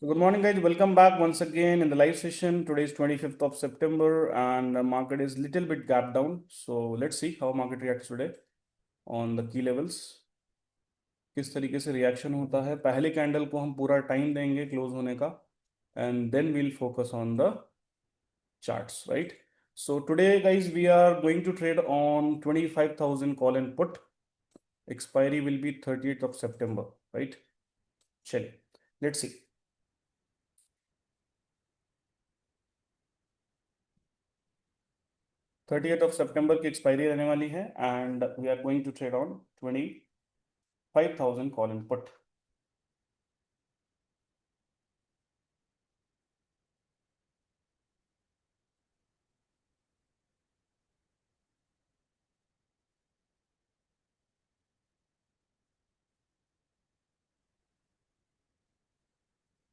So good morning, guys. Welcome back once again in the live session. Today is 25th of September and the market is little bit gap down. So let's see how market reacts today on the key levels. किस तरीके से reaction होता है. पहले candle को हम पूरा time देंगे क्लोज होने का and then we'll focus on the charts, right? So today, guys, we are going to trade on 25,000 call and put. Expiry will be 30th of September, right? चलिए, let's see. 30th of September की expiry रहने वाली है and we are going to trade on 25,000 call and put.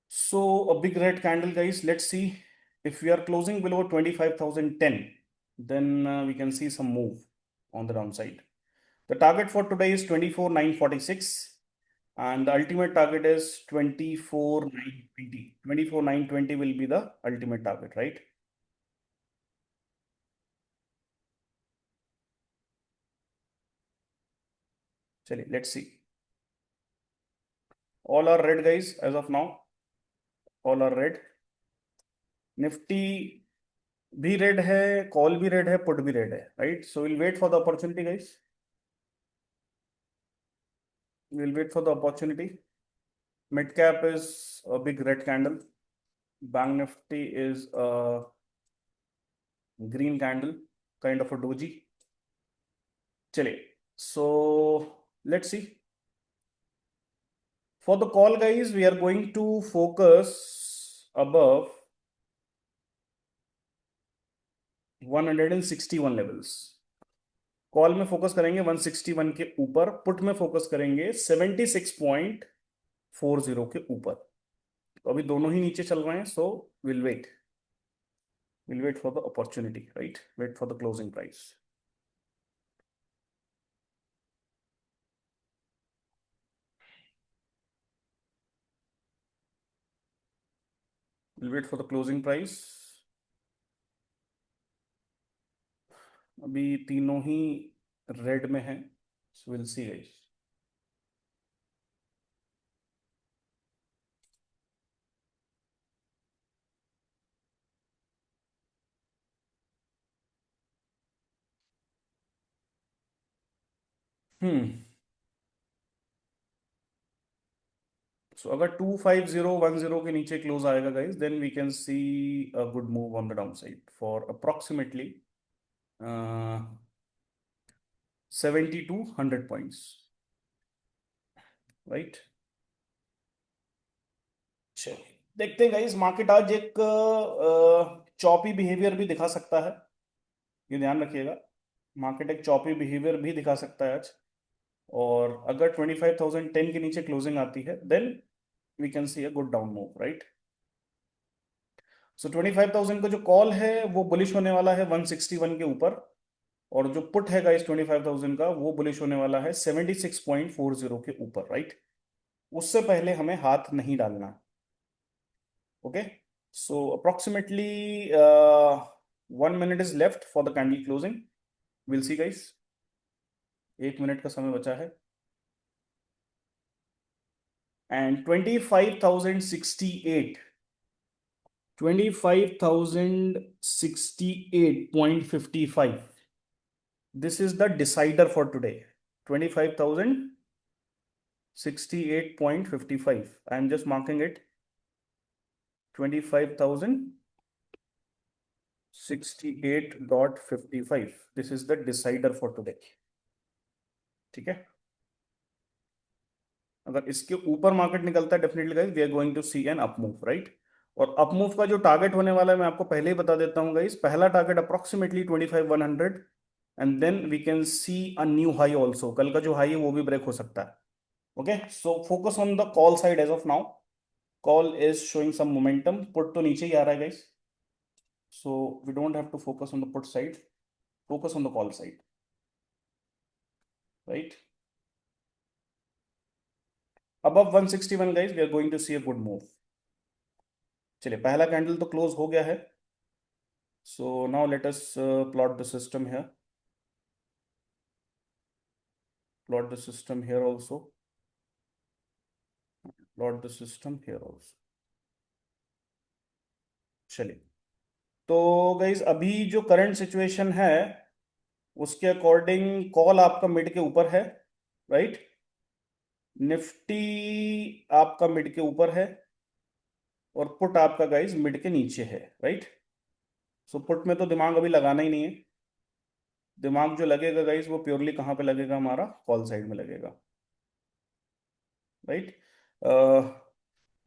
So a big red candle, guys. Let's see if we are closing below 25,010, then we can see some move on the downside. The target for today is 24,946 and the ultimate target is 24,920. 24,920 will be the ultimate target, right? चलिए, let's see. All are red, guys, as of now. All are red. Nifty भी red है, call भी red है, put भी red है, right? So will wait for the opportunity, guys. Will wait for the opportunity. Mid cap is a big red candle. Bank Nifty is a green candle, kind of a doji. चलिए, so let's see. For the call, guys, we are going to focus above 161 levels. Call में focus करेंगे 161 के ऊपर, put में focus करेंगे 76.40 के ऊपर. तो अभी दोनों ही नीचे चल रहे हैं, so will wait for the opportunity, right? Wait for the closing price. Will wait for the closing price. अभी तीनों ही रेड में है, सो विल सी, गाइस. सो अगर 25010 के नीचे क्लोज आएगा, guys, then we can see a good move on the down side for approximately 70 to 100 points, right? चलिए, देखते हैं, गाइस. मार्केट आज एक चॉपी बिहेवियर भी दिखा सकता है, ये ध्यान रखिएगा. मार्केट एक चॉपी बिहेवियर भी दिखा सकता है आज. और अगर 25,010 के नीचे क्लोजिंग आती है, then we can see a good down move, right? So 25,000 का जो कॉल है वो बुलिश होने वाला है 161 के ऊपर, और जो पुट है, गाइस, 25,000 का, वो बुलिश होने वाला है 76.40 के ऊपर, राइट? उससे पहले हमें हाथ नहीं डालना. Okay, so approximately 1 minute is left for the candle closing. We'll see, guys. 1 minute का समय बचा है and 25,068.55. This is the decider for today. 25,068.55. I am just marking it. 25,068.55. This is the decider for today. ठीक है? अगर इसके ऊपर market निकलता है, definitely, guys, we are going to see an up move, right? और अप मूव का जो टारगेट होने वाला है, मैं आपको पहले ही बता देता हूँ, गाइस. पहला target approximately 25,100 and then we can see a new high also. कल का जो हाई है वो भी ब्रेक हो सकता है. Okay, so focus on the call side as of now. Call is showing some momentum. Put तो नीचे ही आ रहा है, guys, so we don't have to focus on the put side. Focus on the call side, right? Above 161, guys, we are going to see a good move. चलिए पहला candle तो close हो गया है। So now let us plot the system here, plot the system here also, plot the system here also. चलिए, तो guys अभी जो करंट सिचुएशन है उसके अकॉर्डिंग कॉल आपका मिड के ऊपर है, राइट। निफ्टी आपका मिड के ऊपर है और पुट आपका गाइज मिड के नीचे है, राइट। सो पुट में तो दिमाग अभी लगाना ही नहीं है। दिमाग जो लगेगा गाइज वो प्योरली कहाँ पे लगेगा, हमारा कॉल साइड में लगेगा, राइट।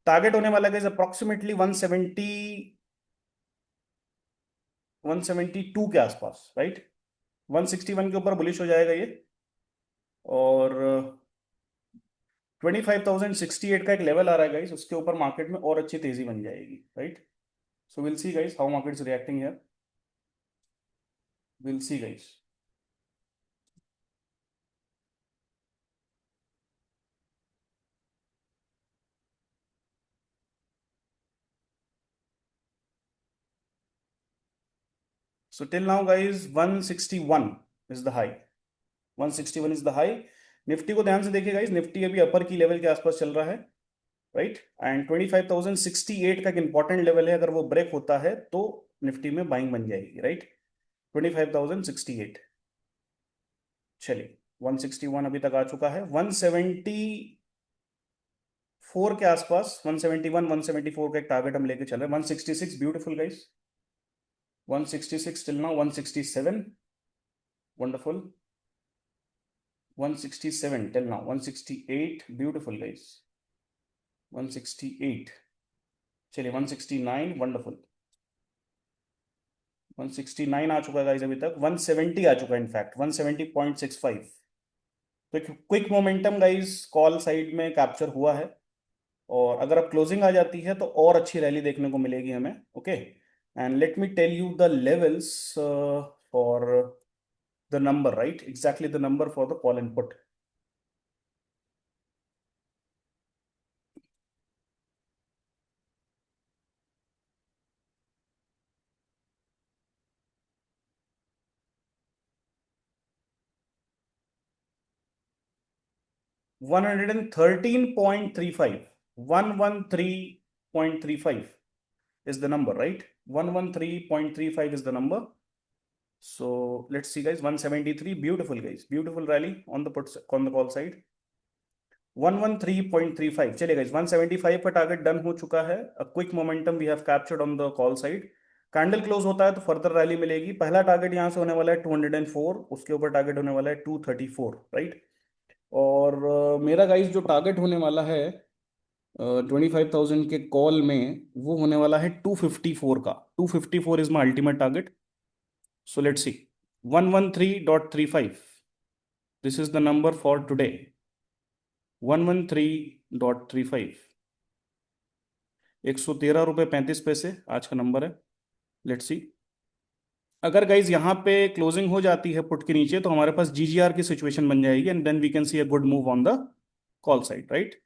टारगेट होने वाला गाइज अप्रोक्सीमेटली 172 के आसपास, राइट। 161 के ऊपर बुलिश हो जाएगा ये, और 25,068 का एक लेवल आ रहा है गाइस, उसके ऊपर मार्केट में और अच्छी तेजी बन जाएगी, right. So will see guys how market is reacting here, will see guys. So till now guys 161 is the high, 161 is the high. Nifty को ध्यान से देखिए गाइस, निफ्टी अभी अपर की लेवल के आसपास चल रहा है, राइट। एंड 25,068 का एक इंपॉर्टेंट लेवल है, अगर वो ब्रेक होता है तो निफ्टी में बाइंग बन जाएगी, राइट। 25,068। चलिए 161 अभी तक आ चुका है, 174 के आसपास, 171 174 का एक टारगेट हम लेके चल रहे हैं। 166 beautiful guys, 166 till now, 167 wonderful, 167 till now, 168 beautiful guys, 168। चलिए 169 वंडरफुल, 169 आ चुका है गाइस अभी तक, 170 आ चुका है इनफैक्ट, 170.65। तो एक quick momentum guys call side में कैप्चर हुआ है, और अगर अब क्लोजिंग आ जाती है तो और अच्छी रैली देखने को मिलेगी हमें, okay. And let me tell you the levels for the number, right, exactly the number for the call and put. 113.35, 113.35 is the number, right? 113.35 is the number. So let's see guys, 173, beautiful guys, beautiful rally on the puts, on the call side. 113.35, चलिए guys, 175 का target done हो चुका है। A quick momentum we have captured on the call side. Candle close होता है तो further rally मिलेगी। पहला टारगेट यहाँ से होने वाला है 204, उसके ऊपर टारगेट होने वाला है 234, राइट। और मेरा गाइस जो टारगेट होने वाला है 25,000 के कॉल में, वो होने वाला है 254 का। 254 is my ultimate target. So let's C, 113.35, this is the number for today, 113.35, 113 रुपये 35 पैसे आज का नंबर है। लेट्स सी, अगर गाइज यहाँ पे क्लोजिंग हो जाती है पुट के नीचे तो हमारे पास जीजीआर की सिचुएशन बन जाएगी, and then we can see a good move on the call side, right.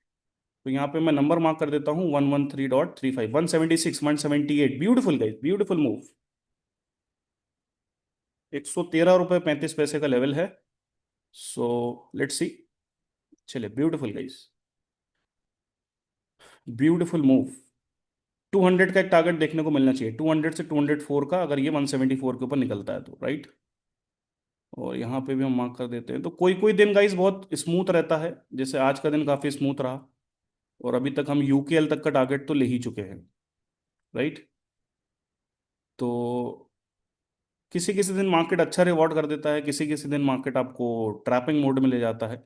तो यहाँ पे मैं नंबर मार्क कर देता हूँ, 113.35, 176, 178, ब्यूटीफुल गाइज, ब्यूटीफुल मूव। 113 रुपये 35 पैसे का लेवल है। सो लेट्स सी, चलिए ब्यूटीफुल गाइज, ब्यूटीफुल मूव। 200 का एक टारगेट देखने को मिलना चाहिए, 200 से 204 का, अगर ये 174 के ऊपर निकलता है तो, राइट। और यहाँ पे भी हम मार्क कर देते हैं। तो कोई कोई दिन गाइज बहुत स्मूथ रहता है, जैसे आज का दिन काफी स्मूथ रहा, और अभी तक हम यूकेएल तक का टारगेट तो ले ही चुके हैं, राइट। तो किसी किसी दिन मार्केट अच्छा रिवॉर्ड कर देता है, किसी किसी दिन मार्केट आपको ट्रैपिंग मोड में ले जाता है।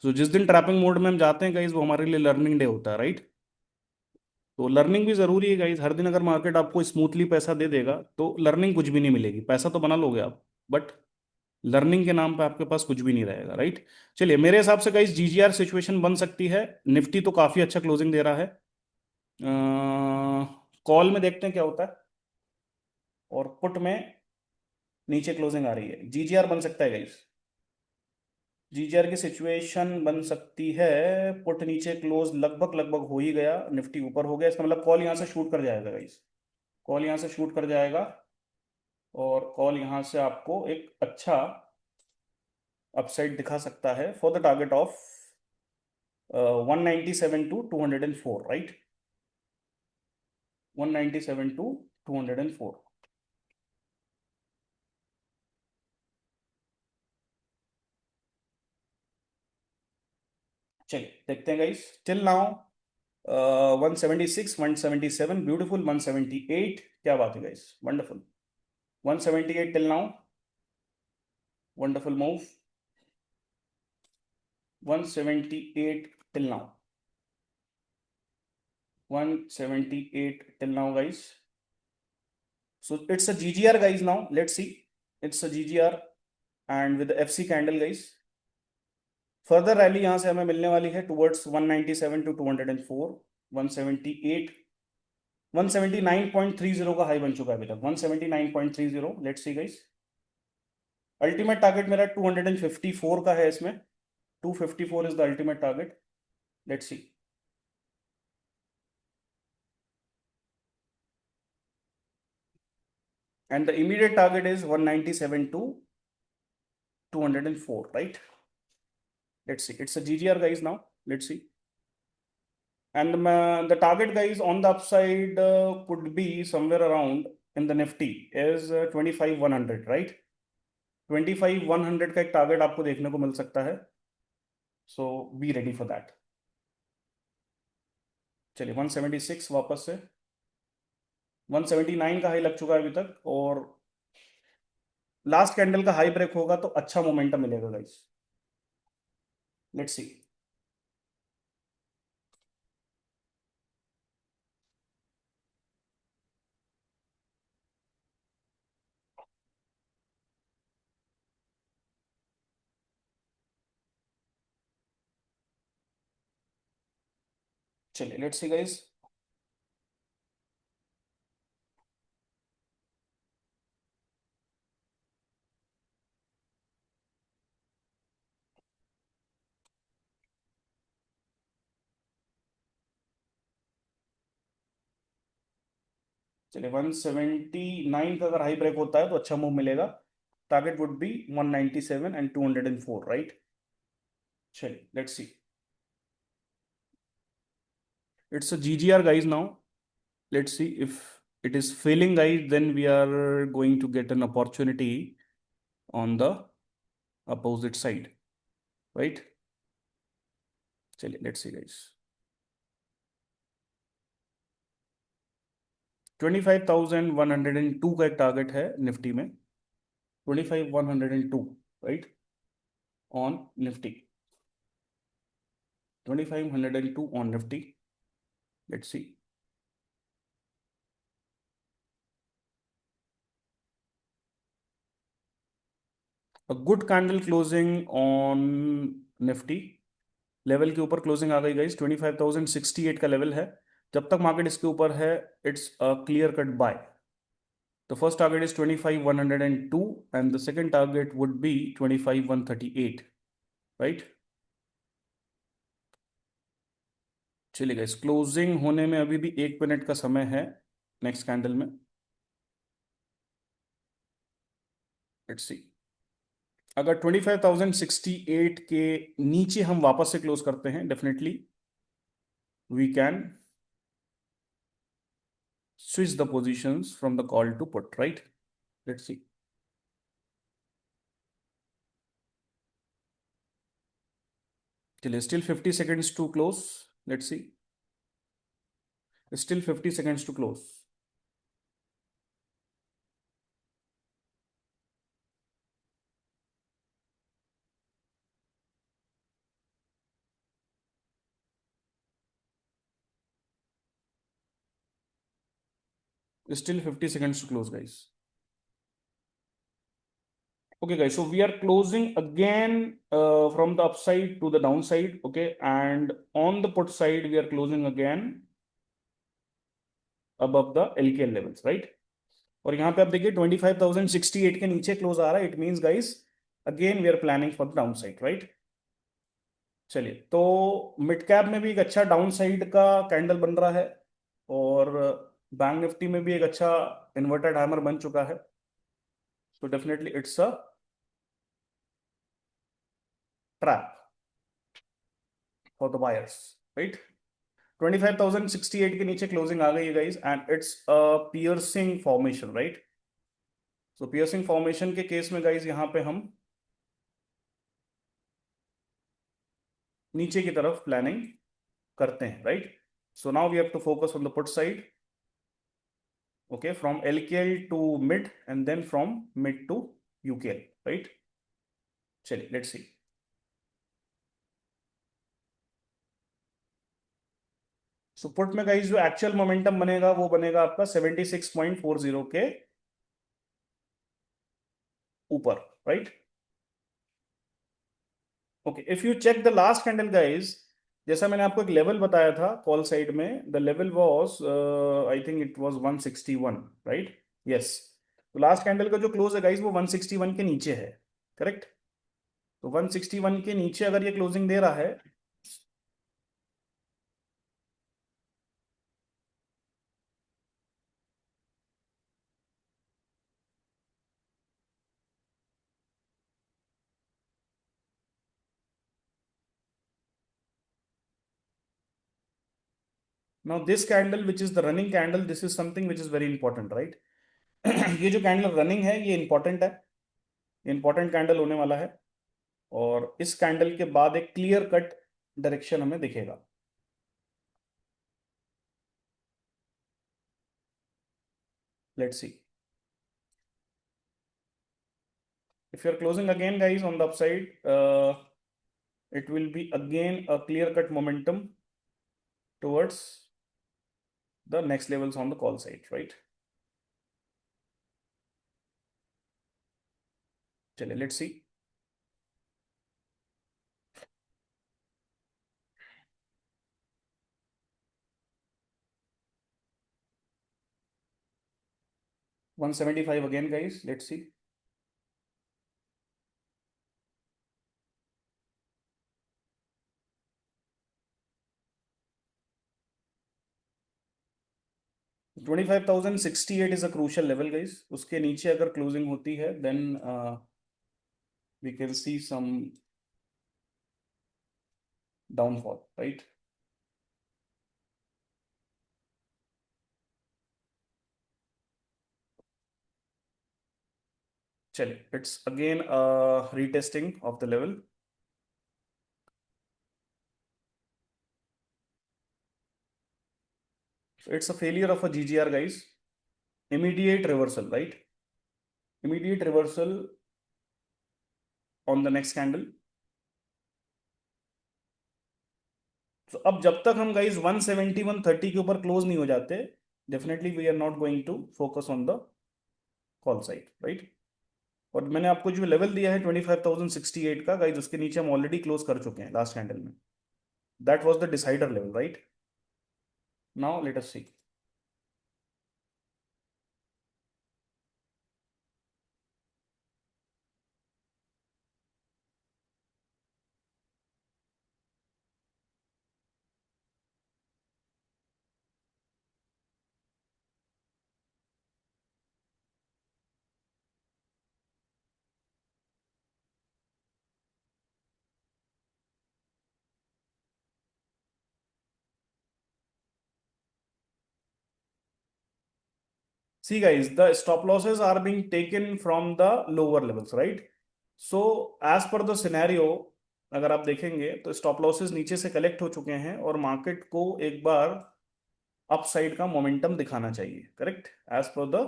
तो जिस दिन ट्रैपिंग मोड में हम जाते हैं गाइज, वो हमारे लिए लर्निंग डे होता है, राइट। तो लर्निंग भी जरूरी है गाइज। हर दिन अगर मार्केट आपको स्मूथली पैसा दे देगा तो लर्निंग कुछ भी नहीं मिलेगी। पैसा तो बना लोगे आप, बट लर्निंग के नाम पे आपके पास कुछ भी नहीं रहेगा, राइट। चलिए मेरे हिसाब से गाइज जीजीआर सिचुएशन बन सकती है। निफ्टी तो काफी अच्छा क्लोजिंग दे रहा है। कॉल में देखते हैं क्या होता है, और पुट में नीचे क्लोजिंग आ रही है, जीजीआर बन सकता है गाइज। जीजीआर की सिचुएशन बन सकती है, पुट नीचे क्लोज लगभग लगभग हो ही गया, निफ्टी ऊपर हो गया, इसका मतलब कॉल यहाँ से शूट कर जाएगा गाइस, कॉल यहाँ से शूट कर जाएगा, और कॉल यहाँ से आपको एक अच्छा अपसाइड दिखा सकता है for the target of 197 to 204, right, 197 to 204। चलिए देखते हैं गाइस, टिल नाउ 176, 177, ब्यूटीफुल, 178, क्या बात है guys, wonderful, 178 till now, wonderful move, 178 till now, 178 till now guys. So it's a GGR guys now, let's see, it's a GGR and with the FC candle guys, further rally यहां से हमें मिलने वाली है towards 197 to 204, 178, 179.30 का high बन चुका है अभी तक, 179.30, let's see guys, ultimate target मेरा 254 का है इसमें, 254 is the ultimate target, let's see, and the immediate target is 197 to 204, right? Let's see, it's a GGR guys now, let's see, and the target guys on the upside could be somewhere around in the Nifty is 25,100, right? 25,100 का एक target आपको देखने को मिल सकता है, सो be ready for that. चलिए 176 वापस से, 179 का हाई लग चुका है अभी तक, और लास्ट कैंडल का हाई ब्रेक होगा तो अच्छा मोमेंटम मिलेगा गाइस, लेट्स सी। चलिए लेट्स सी गाइस, चलिए 179 का अगर हाई ब्रेक होता है तो अच्छा मूव मिलेगा, target would be 197 and 204, right. चलिए let's see, it's a GGR guys now, let's see if it is failing guys, then we are going to get an opportunity on the opposite side, right? चलिए let's see guys, 25,102 का एक target है Nifty में, 25,102, right, on Nifty, 25,102 on Nifty, let's see, a good candle closing on Nifty, level के ऊपर closing आ गई guys, 25,068 का लेवल है, जब तक मार्केट इसके ऊपर है it's a clear cut by. The first target is 25,102 and the second target would be 25,138, right? चलिए गाइस, क्लोजिंग होने में अभी भी 1 मिनट का समय है नेक्स्ट कैंडल में, लेट्स सी, अगर 25,068 के नीचे हम वापस से क्लोज करते हैं definitely we can switch the positions from the call to put, right? Let's see. Still 50 seconds to close. Let's see. Still 50 seconds to close. Still 50 seconds to close, guys. Okay, guys. So we are closing again from the upside to the downside. Okay, and on the put side, we are closing again above the LKL levels, right? और यहाँ पे आप देखिए 25,068 के नीचे close आ रहा है, it means guys again we are planning for the down side, right. चलिए, तो मिड कैप में भी एक अच्छा डाउन साइड का कैंडल बन रहा है, और बैंक निफ्टी में भी एक अच्छा इन्वर्टेड हैमर बन चुका है। So definitely it's a trap for the buyers, right. 25,068 के नीचे क्लोजिंग आ गई है guys, and it's a piercing formation, right. So piercing formation के केस में गाइस यहाँ पे हम नीचे की तरफ प्लानिंग करते हैं, right. So now we have to focus on the put side, okay, from LKL to mid and then from mid to UKL, right? चलिए, let's see. So put में गाइस जो एक्चुअल मोमेंटम बनेगा वो बनेगा आपका 76.40 के ऊपर, राइट। Okay, if you check the last candle guys, जैसा मैंने आपको एक लेवल बताया था कॉल साइड में, the level was, I think it was 161, right. Yes, तो लास्ट कैंडल का जो क्लोज है गाइस वो 161 के नीचे है, करेक्ट। तो 161 के नीचे अगर ये क्लोजिंग दे रहा है, now this candle which is the running candle, this is something which is very important, right? ये जो कैंडल रनिंग है ये इंपॉर्टेंट है, इंपॉर्टेंट कैंडल होने वाला है, और इस कैंडल के बाद एक क्लियर कट डायरेक्शन हमें दिखेगा। Let's see, if you are closing again guys on the upside, it will be again a clear cut momentum towards the next levels on the call side, right? चलिए, let's see. 175 again guys, let's see। 25,068 is a crucial level guys, उसके नीचे अगर closing होती है then we can see some downfall, right. चलिए, it's again retesting of the level. It's a failure of a GGR guys, immediate reversal, right? Immediate reversal on the next candle। तो अब जब तक हम गाइस 170 130 के ऊपर क्लोज नहीं हो जाते, definitely we are not going to focus on the call side, right. और मैंने आपको जो लेवल दिया है 25,068 का गाइस, उसके नीचे हम ऑलरेडी क्लोज कर चुके हैं लास्ट कैंडल में। That was the decider level, right. Now let us see. See guys, the stop losses are being taken from the lower levels, right? So as per the scenario, अगर आप देखेंगे तो stop losses नीचे से collect हो चुके हैं, और मार्केट को एक बार अपसाइड का मोमेंटम दिखाना चाहिए, correct, as per the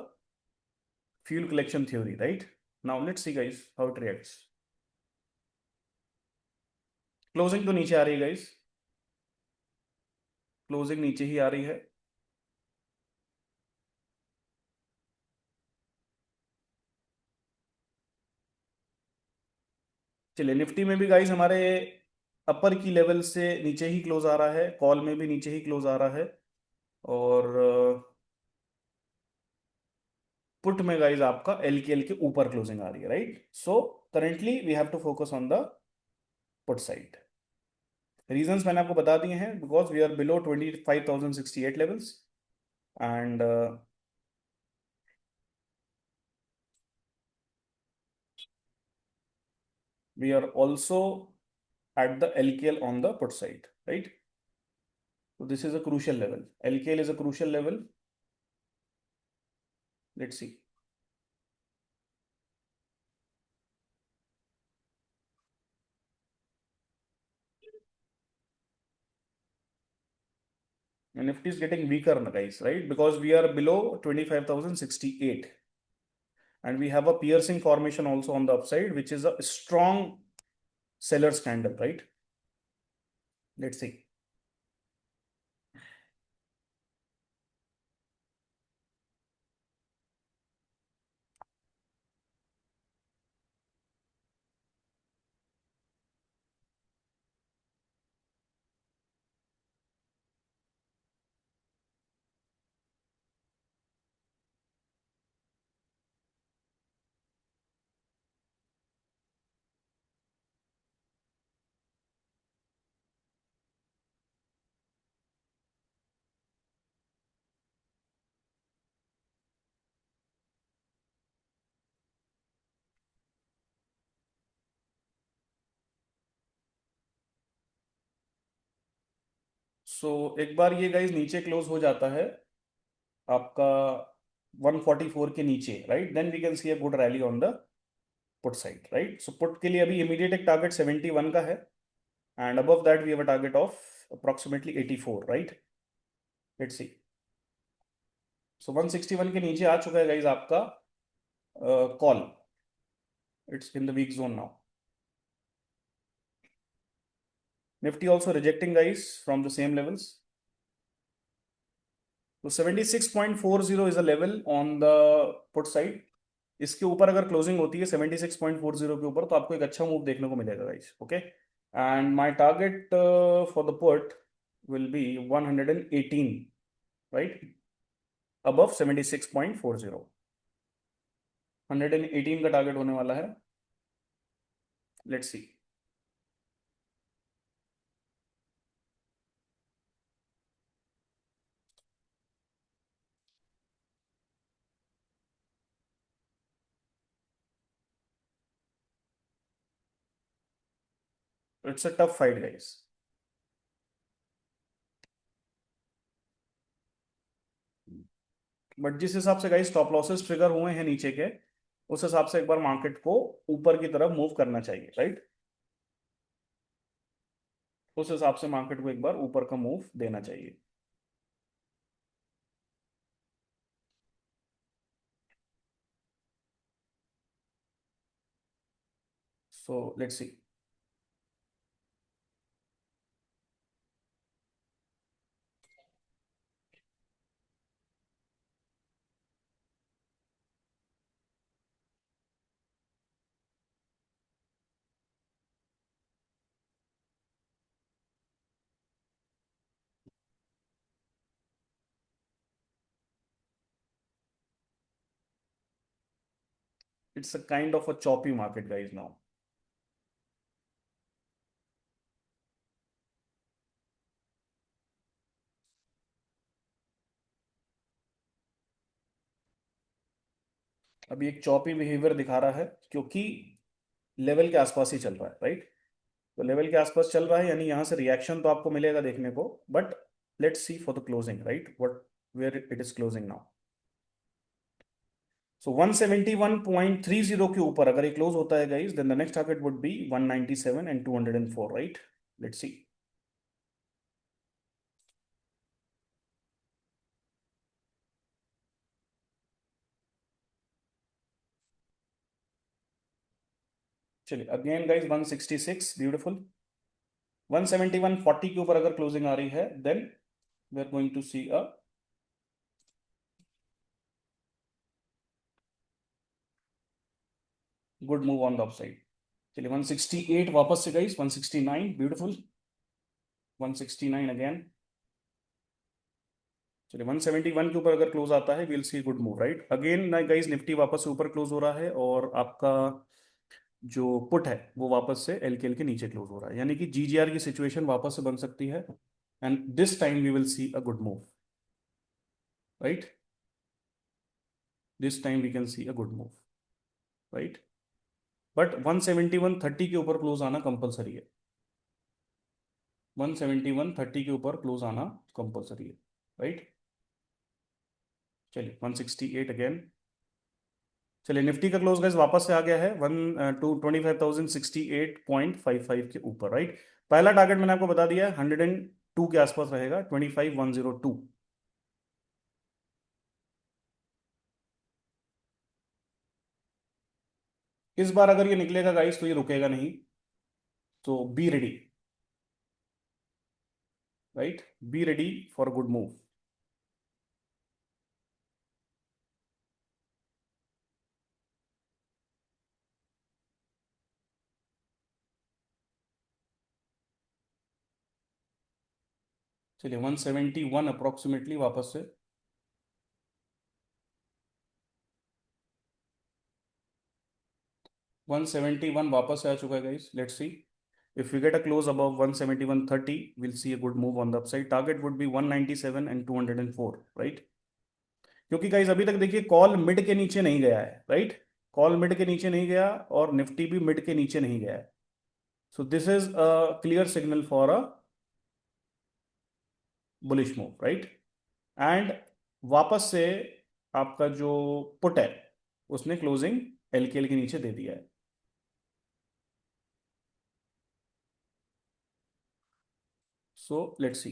fuel collection theory, right. Now let's see guys how it reacts. Closing तो नीचे आ रही है गाइस, क्लोजिंग नीचे ही आ रही है। चलिए, निफ्टी में भी गाइस हमारे अपर की लेवल से नीचे ही क्लोज आ रहा है, कॉल में भी नीचे ही क्लोज आ रहा है, और पुट में गाइस आपका LKL के ऊपर क्लोजिंग आ रही है, right. So currently we have to focus on the put side. Reasons मैंने आपको बता दिए हैं, because we are below 25,068 levels and we are also at the LKL on the put side, right? So this is a crucial level. LKL is a crucial level. Let's see. And Nifty is getting weaker, guys, right? Because we are below 25,068. And we have a piercing formation also on the upside, which is a strong seller's candle, right? Let's see. So एक बार ये guys नीचे close हो जाता है आपका 144 के नीचे, right? Then we can see a good rally on the put side, right? So put के लिए अभी immediate एक target 71 का है, and above that we have a target of approximately 84, right? Let's see. So 161 के नीचे आ चुका है guys आपका call. It's in the weak zone now. Nifty also rejecting guys from the same levels. So 76.40 is a level on the put side. इसके ऊपर अगर closing होती है 76.40 के ऊपर तो आपको एक अच्छा मूव देखने को मिलेगा guys, okay. And my target for the put will be 118, right, above 76.40। 118 का टारगेट होने वाला है। Let's see. It's a tough fight guys. But जिस हिसाब से गाइस स्टॉप लॉसेस ट्रिगर हुए हैं नीचे के, उस हिसाब से एक बार मार्केट को ऊपर की तरफ मूव करना चाहिए, राइट? उस हिसाब से मार्केट को एक बार ऊपर का मूव देना चाहिए। सो let's C. It's a kind of a choppy market guys now. अभी एक चॉपी बिहेवियर दिखा रहा है क्योंकि लेवल के आसपास ही चल रहा है, राइट? तो लेवल के आसपास चल रहा है यानी यहां से रिएक्शन तो आपको मिलेगा देखने को, but let's see for the closing, right, what where it is closing now. So 171.30 के ऊपर अगर ये क्लोज होता है guys, then the next target would be 197 and 204, right? Let's see. चलिए अगेन गाइस 166, ब्यूटीफुल। 171.40 के ऊपर अगर क्लोजिंग आ रही है, then we are going to see a good move on the upside. चलिए 168 वापस से गाइस, 169, ब्यूटीफुल। 169 अगेन। चलिए 171 के ऊपर अगर क्लोज आता है, will C good move, right? Again guys Nifty वापस से ऊपर क्लोज हो रहा है और आपका जो पुट है वो वापस से एलकेएल के नीचे क्लोज हो रहा है, यानी कि जीजीआर की सिचुएशन वापस से बन सकती है, and this time we will see a good move, right. This time we can see a good move, right. But 171.30 के ऊपर क्लोज आना कंपलसरी है, 171.30 के ऊपर क्लोज आना कंपलसरी है, राइट। चलिए 168 अगेन। चलिए निफ्टी का क्लोज गाइस वापस से आ गया है 25,068.55 के ऊपर, राइट। पहला टारगेट मैंने आपको बता दिया है 102 के आसपास रहेगा, 25,102। इस बार अगर ये निकलेगा गाइस तो ये रुकेगा नहीं, तो be ready, right. Be ready for good move. चलिए 171 अप्रोक्सीमेटली वापस से, 171 वापस से आ चुका है guys, let's see if we get a close above 171.30 we'll see a good move on the upside. Target would be 197 and 204, right? क्योंकि guys अभी तक देखिए कॉल मिड के नीचे नहीं गया है, राइट। कॉल मिड के नीचे नहीं गया और निफ्टी भी मिड के नीचे नहीं गया है, so this is a clear signal for a bullish move, right. And वापस से आपका जो पुट है उसने क्लोजिंग एलकेएल के नीचे दे दिया है, so let's C.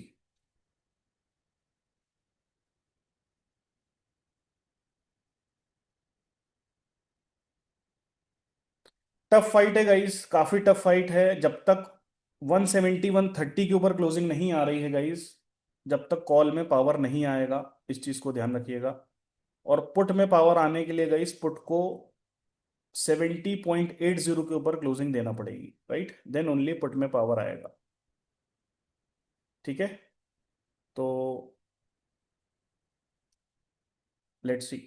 Tough fight है गाइस, काफी टफ फाइट है, जब तक 171.30 के ऊपर क्लोजिंग नहीं आ रही है गाइस, जब तक कॉल में पावर नहीं आएगा, इस चीज को ध्यान रखिएगा। और पुट में पावर आने के लिए गाइस पुट को 70.80 के ऊपर क्लोजिंग देना पड़ेगी, राइट, देन ओनली पुट में पावर आएगा, ठीक है। तो let's see,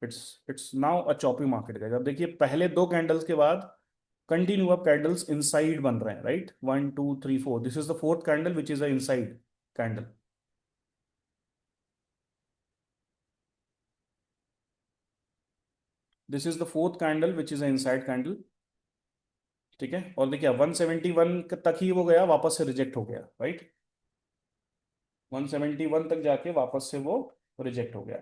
it's it's now a choppy market guys. अब देखिए पहले दो कैंडल्स के बाद कंटिन्यू अप कैंडल्स इनसाइड बन रहे हैं, right, 1 2 3 4, this is the fourth candle which is a inside candle. This is the fourth candle which is a inside candle, ठीक है। और देखिए 171 तक ही वो गया, वापस से रिजेक्ट हो गया, राइट। 171 तक जाके वापस से वो रिजेक्ट हो गया।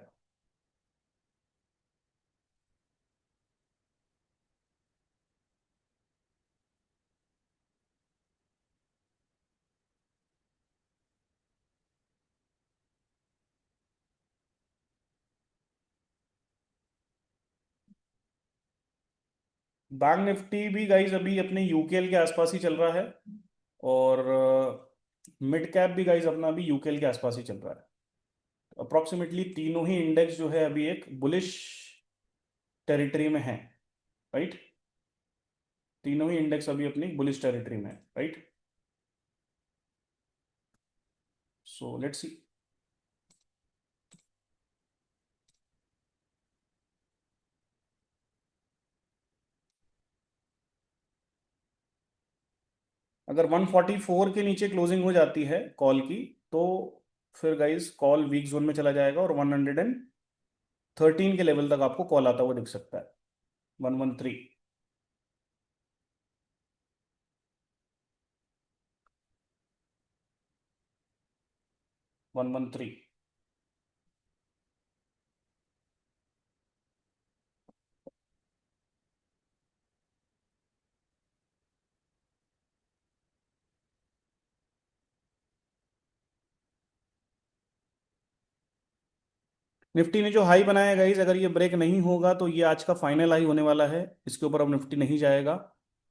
बैंक निफ्टी भी गाइज अभी अपने यूकेएल के आसपास ही चल रहा है, और मिड कैप भी गाइज अपना अभी यूकेएल के आसपास ही चल रहा है। अप्रोक्सीमेटली तीनों ही इंडेक्स जो है अभी एक बुलिश टेरिटरी में है, राइट। तीनों ही इंडेक्स अभी अपनी बुलिश टेरिटरी में है, राइट। सो लेट्स सी। अगर 144 के नीचे क्लोजिंग हो जाती है कॉल की, तो फिर गाइज कॉल वीक जोन में चला जाएगा और 113 के लेवल तक आपको कॉल आता हुआ दिख सकता है, 113। 113। निफ्टी ने जो हाई बनाया है गाइज, अगर ये ब्रेक नहीं होगा तो ये आज का फाइनल हाई होने वाला है, इसके ऊपर अब निफ्टी नहीं जाएगा।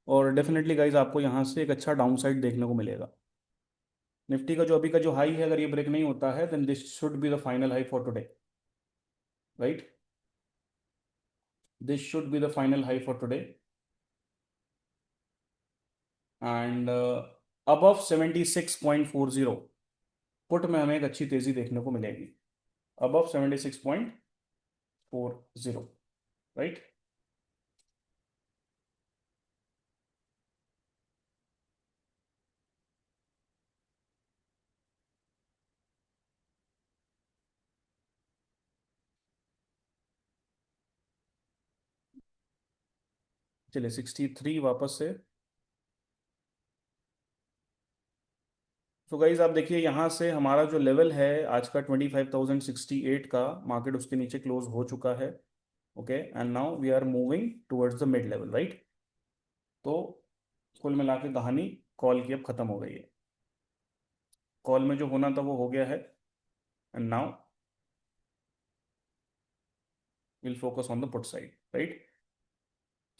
और डेफिनेटली गाइज आपको यहाँ से एक अच्छा डाउन साइड देखने को मिलेगा। निफ्टी का जो अभी का जो हाई है, अगर ये ब्रेक नहीं होता है then this should be the final high for today, right. This should be the final high for today, and above 76.40 put में हमें एक अच्छी तेजी देखने को मिलेगी, अबव 76.40, राइट। चलिए 63 वापस से। तो गाइज आप देखिए यहाँ से हमारा जो लेवल है आज का 25,068 का, मार्केट उसके नीचे क्लोज हो चुका है। Okay, and now we are moving towards the mid level, right. तो कुल मिला के कहानी कॉल की अब खत्म हो गई है। कॉल में जो होना था वो हो गया है, and now will focus on the put side, right.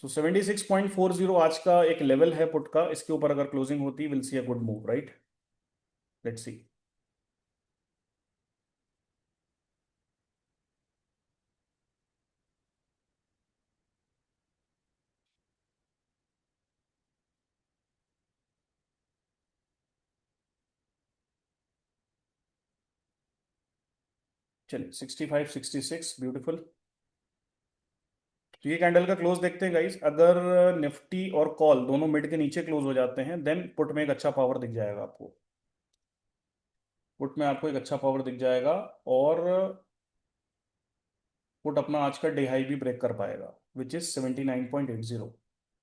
So 76.40 आज का एक लेवल है पुट का, इसके ऊपर अगर क्लोजिंग होती will see a good move, right. Let's see. चलिए 65, 66, ब्यूटीफुल। तो ये कैंडल का क्लोज देखते हैं गाइस। अगर निफ्टी और कॉल दोनों मिड के नीचे क्लोज हो जाते हैं देन पुट में एक अच्छा पावर दिख जाएगा आपको। पुट में आपको एक अच्छा पावर दिख जाएगा, और पुट अपना आज का डे हाई भी ब्रेक कर पाएगा, which is 79.80,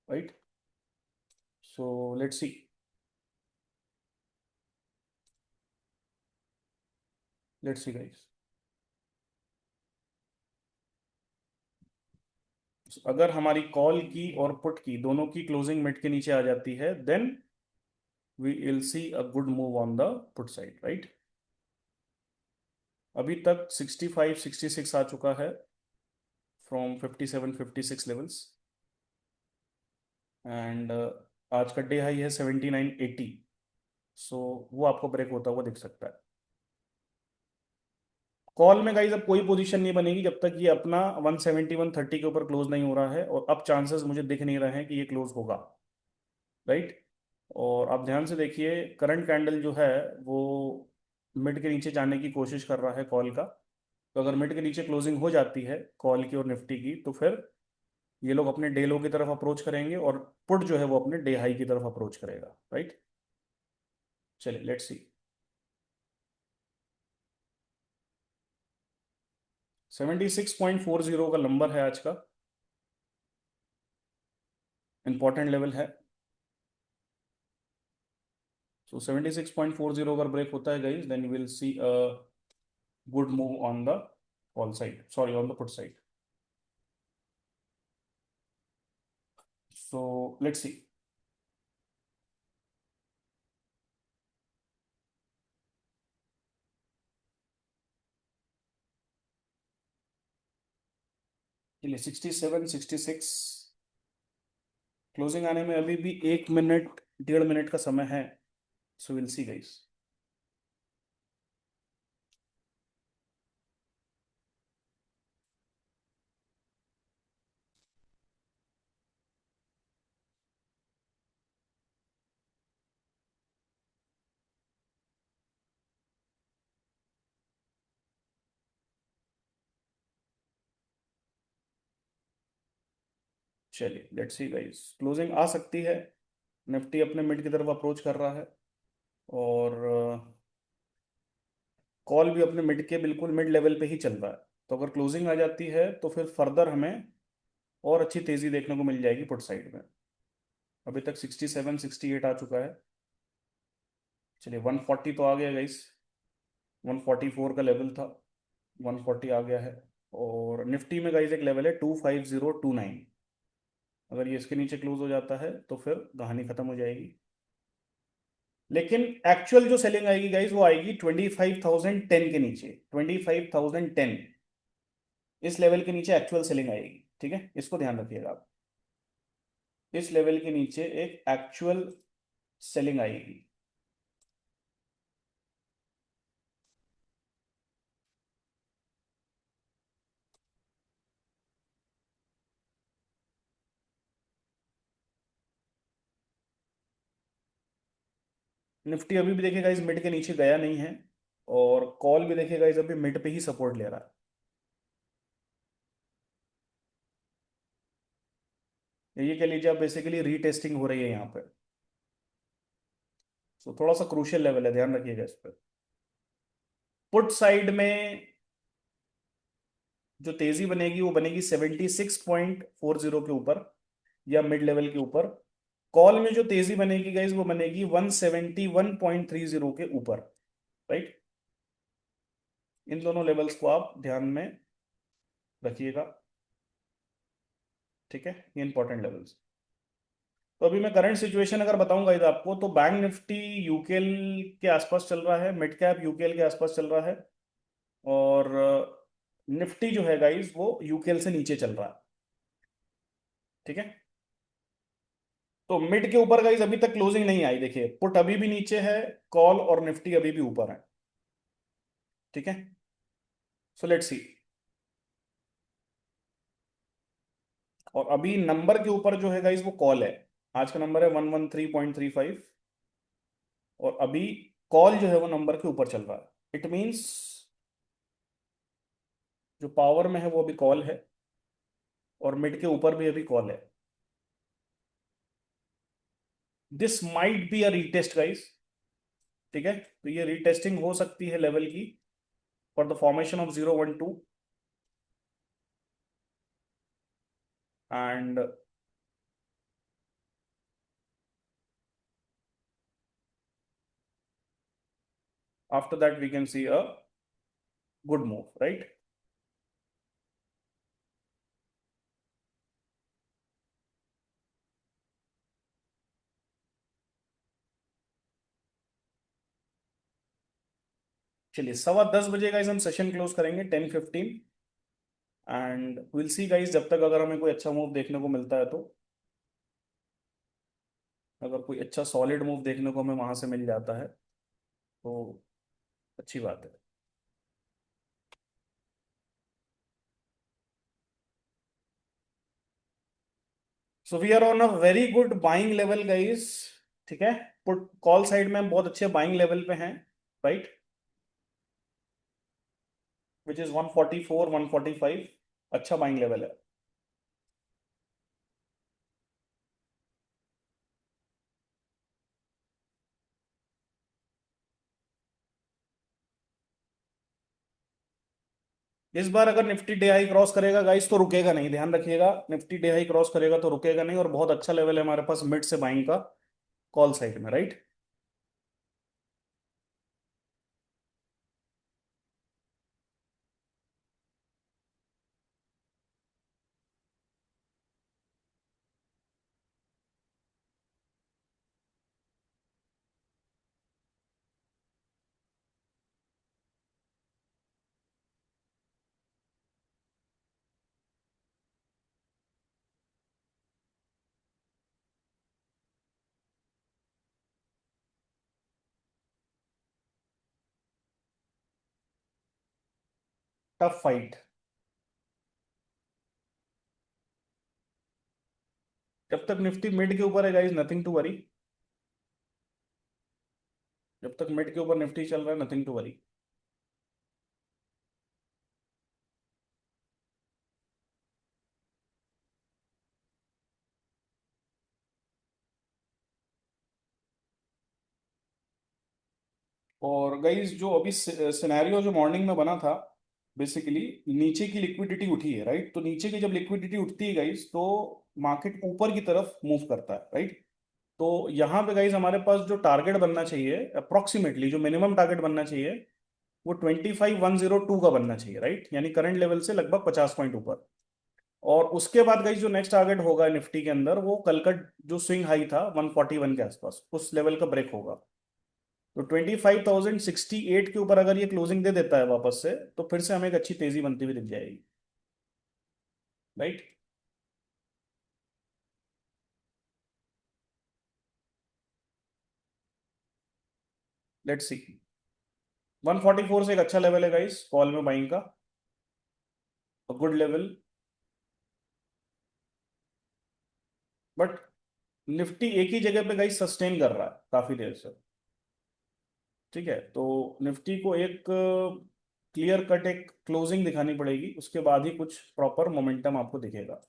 right. So let's C. Let's see guys. अगर हमारी कॉल की और पुट की दोनों की क्लोजिंग मिड के नीचे आ जाती है then we will see a good move on the put side, right. अभी तक 65, 66 आ चुका है फ्रॉम 57, 56 लेवल्स, एंड आज का डे हाई है 79.80। सो वो आपको ब्रेक होता हुआ दिख सकता है। कॉल में गाइज अब कोई पोजीशन नहीं बनेगी जब तक ये अपना 170, 130 के ऊपर क्लोज नहीं हो रहा है, और अब चांसेस मुझे दिख नहीं रहे हैं कि ये क्लोज होगा, राइट। और आप ध्यान से देखिए, करंट कैंडल जो है वो मिड के नीचे जाने की कोशिश कर रहा है कॉल का। तो अगर मिड के नीचे क्लोजिंग हो जाती है कॉल की और निफ्टी की, तो फिर ये लोग अपने डे लो की तरफ अप्रोच करेंगे, और पुट जो है वो अपने डे हाई की तरफ अप्रोच करेगा, राइट। चलिए लेट्स सी। 76.40 का नंबर है आज का, इंपॉर्टेंट लेवल है। सो 76.40 अगर ब्रेक होता है guys then will see a good move on the call side, sorry on the put side. So let's see. चलिए 67, 66 क्लोजिंग आने में अभी भी 1 मिनट, 1.5 मिनट का समय है। So will see guys. चलिए लेट्स सी गाइस, क्लोजिंग आ सकती है। निफ्टी अपने मिड की तरफ अप्रोच कर रहा है, और कॉल भी अपने मिड के बिल्कुल मिड लेवल पे ही चल रहा है। तो अगर क्लोजिंग आ जाती है तो फिर फर्दर हमें और अच्छी तेजी देखने को मिल जाएगी पुट साइड में। अभी तक 67, 68 आ चुका है। चलिए 140 तो आ गया गाइस। 144 का लेवल था, 140 आ गया है। और निफ्टी में गाइस एक लेवल है 25029। अगर ये इसके नीचे क्लोज हो जाता है तो फिर कहानी खत्म हो जाएगी। लेकिन एक्चुअल जो सेलिंग आएगी गाइस वो आएगी 25,010 के नीचे। 25,010 इस लेवल के नीचे एक्चुअल सेलिंग आएगी, ठीक है, इसको ध्यान रखिएगा आप। इस लेवल के नीचे एक एक्चुअल सेलिंग आएगी। निफ्टी अभी भी देखिएगा इस मिड के नीचे गया नहीं है, और कॉल भी देखिएगा इस अभी मिड पे ही सपोर्ट ले रहा है। ये कह लीजिए आप बेसिकली रीटेस्टिंग हो रही है यहाँ पे। तो थोड़ा सा क्रूशियल लेवल है, ध्यान रखिएगा इस पर। पुट साइड में जो तेजी बनेगी वो बनेगी 76.40 के ऊपर, या मिड लेवल के ऊपर। कॉल में जो तेजी बनेगी गाइज वो बनेगी 171.30 के ऊपर, राइट। इन दोनों लेवल्स को आप ध्यान में रखिएगा, ठीक है, ये इंपॉर्टेंट लेवल्स। तो अभी मैं करंट सिचुएशन अगर बताऊंगा इधर आपको, तो बैंक निफ्टी यूकेएल के आसपास चल रहा है, मिड कैप यूकेएल के आसपास चल रहा है, और निफ्टी जो है गाइज वो यूकेएल से नीचे चल रहा है, ठीक है। तो मिड के ऊपर गाइज अभी तक क्लोजिंग नहीं आई, देखिए पुट अभी भी नीचे है, कॉल और निफ्टी अभी भी ऊपर है, ठीक है। सो लेट्स सी। और अभी नंबर के ऊपर जो है गाइज वो कॉल है, आज का नंबर है 113.35, और अभी कॉल जो है वो नंबर के ऊपर चल रहा है। इट मीन्स जो पावर में है वो अभी कॉल है, और मिड के ऊपर भी अभी कॉल है। This might be a retest guys, ठीक है। तो ये रीटेस्टिंग हो सकती है लेवल की for the formation of 012, and after that we can see a good move, right. चलिए 10:15 गाइस हम सेशन क्लोज करेंगे, 10:15, एंड विल सी गाइस, जब तक अगर हमें कोई अच्छा मूव देखने को मिलता है तो, अगर कोई अच्छा सॉलिड मूव देखने को हमें वहां से मिल जाता है तो अच्छी बात है। So we are on a very good buying level guys, ठीक है। पुट कॉल साइड में हम बहुत अच्छे बाइंग लेवल पे हैं, राइट, विच इज 144 145, अच्छा बाइंग लेवल है। इस बार अगर निफ्टी डे हाई क्रॉस करेगा गाइस तो रुकेगा नहीं, ध्यान रखिएगा, निफ्टी डे हाई क्रॉस करेगा तो रुकेगा नहीं, और बहुत अच्छा लेवल है हमारे पास मिड से बाइंग का, कॉल साइड में, राइट। Tough fight. जब तक निफ्टी मिड के ऊपर है गाइस नथिंग टू वरी, जब तक मिड के ऊपर निफ्टी चल रहा है नथिंग टू वरी। और गाइस जो अभी सिनेरियो जो मॉर्निंग में बना था, बेसिकली नीचे की लिक्विडिटी उठी है, राइट। तो नीचे की जब लिक्विडिटी उठती है गाइस तो मार्केट ऊपर की तरफ मूव करता है, राइट। तो यहाँ पे गाइस हमारे पास जो टारगेट बनना चाहिए अप्रोक्सीमेटली, जो मिनिमम टारगेट बनना चाहिए वो 25,102 का बनना चाहिए, राइट, यानी करंट लेवल से लगभग 50 पॉइंट ऊपर। और उसके बाद गाइस जो नेक्स्ट टारगेट होगा निफ्टी के अंदर वो कल का जो स्विंग हाई था 141 के आसपास, उस लेवल का ब्रेक होगा। तो 25,068 के ऊपर अगर ये क्लोजिंग दे देता है वापस से, तो फिर से हमें एक अच्छी तेजी बनती हुई दिख जाएगी, राइट। लेट्स सी। 144 से एक अच्छा लेवल है गाइस कॉल में बाइंग का, गुड लेवल। बट निफ्टी एक ही जगह पे गाइस सस्टेन कर रहा है काफी देर से, ठीक है। तो निफ्टी को एक क्लियर कट एक क्लोजिंग दिखानी पड़ेगी, उसके बाद ही कुछ प्रॉपर मोमेंटम आपको दिखेगा।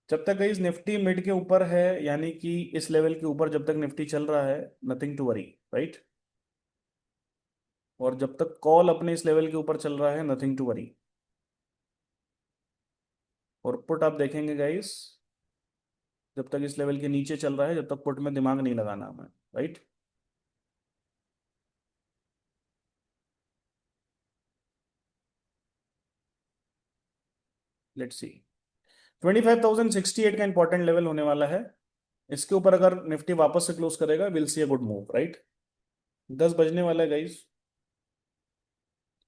जब तक गाइस निफ्टी मिड के ऊपर है, यानी कि इस लेवल के ऊपर जब तक निफ्टी चल रहा है, नथिंग टू वरी, राइट। और जब तक कॉल अपने इस लेवल के ऊपर चल रहा है, नथिंग टू वरी। और पुट आप देखेंगे गाइस, जब तक इस लेवल के नीचे चल रहा है, जब तक पुट में दिमाग नहीं लगाना हमें, राइट। लेट्स सी। 25,068 का इंपॉर्टेंट लेवल होने वाला है। इसके ऊपर अगर निफ्टी वापस से क्लोज करेगा, will see a good move, right. 10 बजने वाला है गाइस।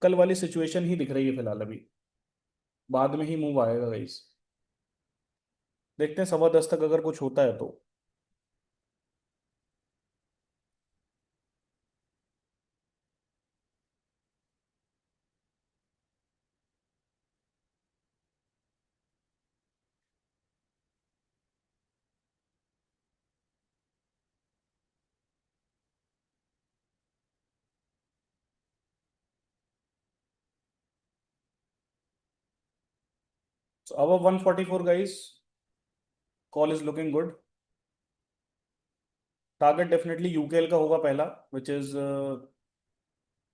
कल वाली सिचुएशन ही दिख रही है फिलहाल अभी, बाद में ही मूव आएगा गाइस। देखते हैं 10:15 तक अगर कुछ होता है तो। So above 144 guys, call is looking good. Target definitely UKL का होगा पहला, विच इज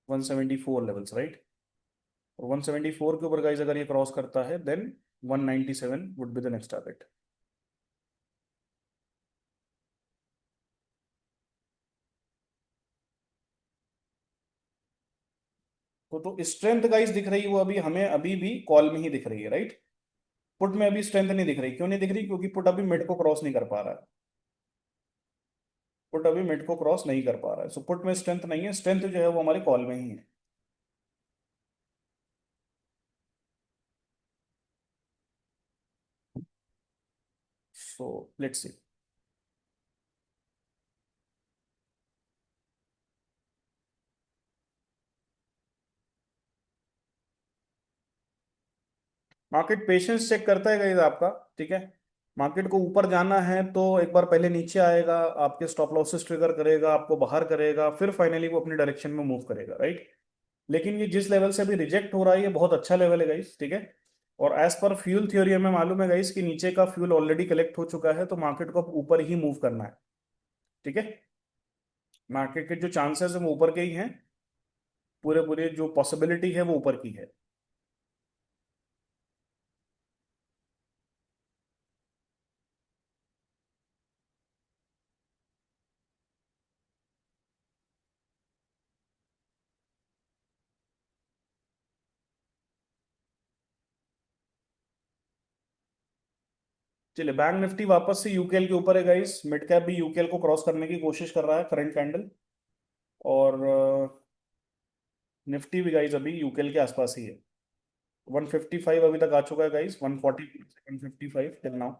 174 लेवल्स, राइट। और 174 के ऊपर गाइस अगर ये क्रॉस करता है, then 197 would be the next target. तो स्ट्रेंथ गाइस दिख रही है वो अभी हमें, अभी भी कॉल में ही दिख रही है, राइट। पुट में अभी स्ट्रेंथ नहीं दिख रही। क्यों नहीं दिख रही? क्योंकि पुट अभी मिड को क्रॉस नहीं कर पा रहा है। पुट अभी मिड को क्रॉस नहीं कर पा रहा है, सो पुट में स्ट्रेंथ नहीं है। स्ट्रेंथ जो है वो हमारे कॉल में ही है। So let's see. Market patience check करता है गाइस आपका, ठीक है। मार्केट को ऊपर जाना है तो एक बार पहले नीचे आएगा, आपके स्टॉप लॉसेस ट्रिगर करेगा, आपको बाहर करेगा, फिर फाइनली वो अपनी डायरेक्शन में मूव करेगा, राइट। लेकिन ये जिस लेवल से अभी रिजेक्ट हो रहा है, ये बहुत अच्छा लेवल है गाइस, ठीक है। और एज पर फ्यूल थ्योरी हमें मालूम है गाइस कि नीचे का फ्यूल ऑलरेडी कलेक्ट हो चुका है, तो मार्केट को अब ऊपर ही मूव करना है, ठीक है। मार्केट के जो चांसेस है वो ऊपर के ही हैं। पूरे पूरे जो पॉसिबिलिटी है वो ऊपर की है। चलिए, बैंक निफ्टी वापस से यूकेएल के ऊपर है गाइस। मिड कैप भी यूकेएल को क्रॉस करने की कोशिश कर रहा है, करंट कैंडल। और निफ्टी भी गाइस अभी यूकेएल के आसपास ही है। 155 अभी तक आ चुका है गाइस, 140 155 टिल नाउ।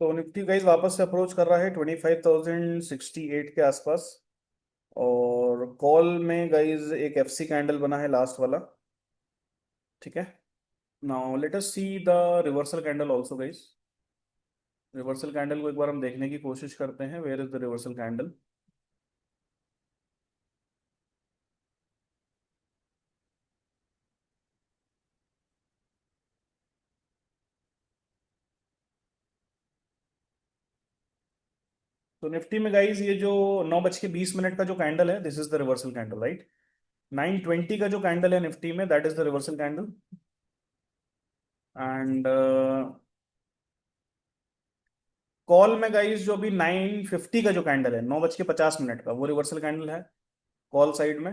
तो निफ्टी गाइस वापस से अप्रोच कर रहा है 25,068 के आसपास। और कॉल में गाइस एक एफसी कैंडल बना है लास्ट वाला, ठीक है। Now let us see the reversal candle also guys. Reversal candle को एक बार हम देखने की कोशिश करते हैं, where is the reversal candle. तो निफ्टी में गाइस ये जो 9:20 का जो कैंडल है, this is the reversal candle right. 9:20 का जो कैंडल है निफ्टी में, that is the reversal candle. And call में गाइस जो भी 9:50 का जो कैंडल है, 9:50 का, वो रिवर्सल कैंडल है कॉल साइड में।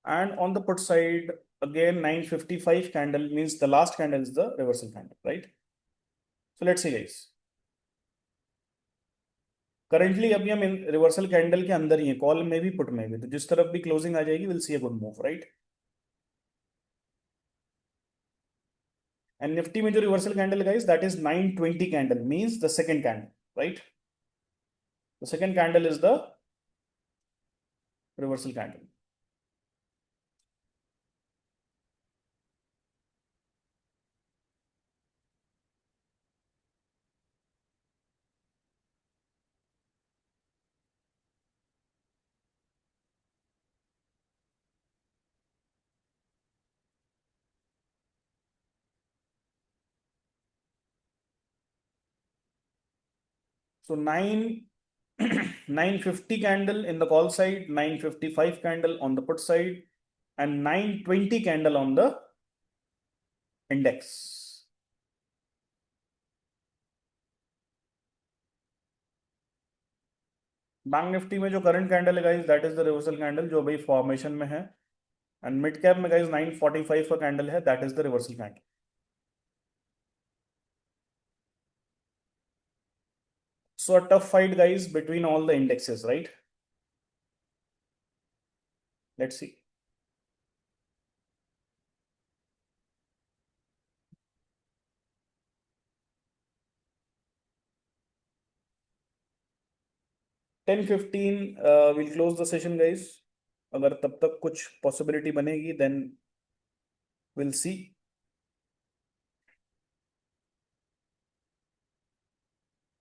And on the put side again 9:55 candle means the last candle is the reversal candle right. So let's see guys, currently अभी हम रिवर्सल कैंडल के अंदर ही है, कॉल में भी पुट में भी, तो जिस तरफ भी क्लोजिंग आ जाएगी will see a good move right. And Nifty में जो reversal candle guys, that is 9:20 candle means the second candle right. The second candle is the reversal candle. So 9:50 candle in the call side, 9:55 candle on the put side, and 9:20 candle on the index. Bank Nifty में जो current candle है guys, that is the reversal candle जो अभी formation में है। And mid cap में guys 9:45 का candle है, that is the reversal candle. So a tough fight guys between all the indexes, right? Let's see. 10:15 we'll close the session guys। अगर तब तक कुछ पॉसिबिलिटी बनेगी देन विल सी।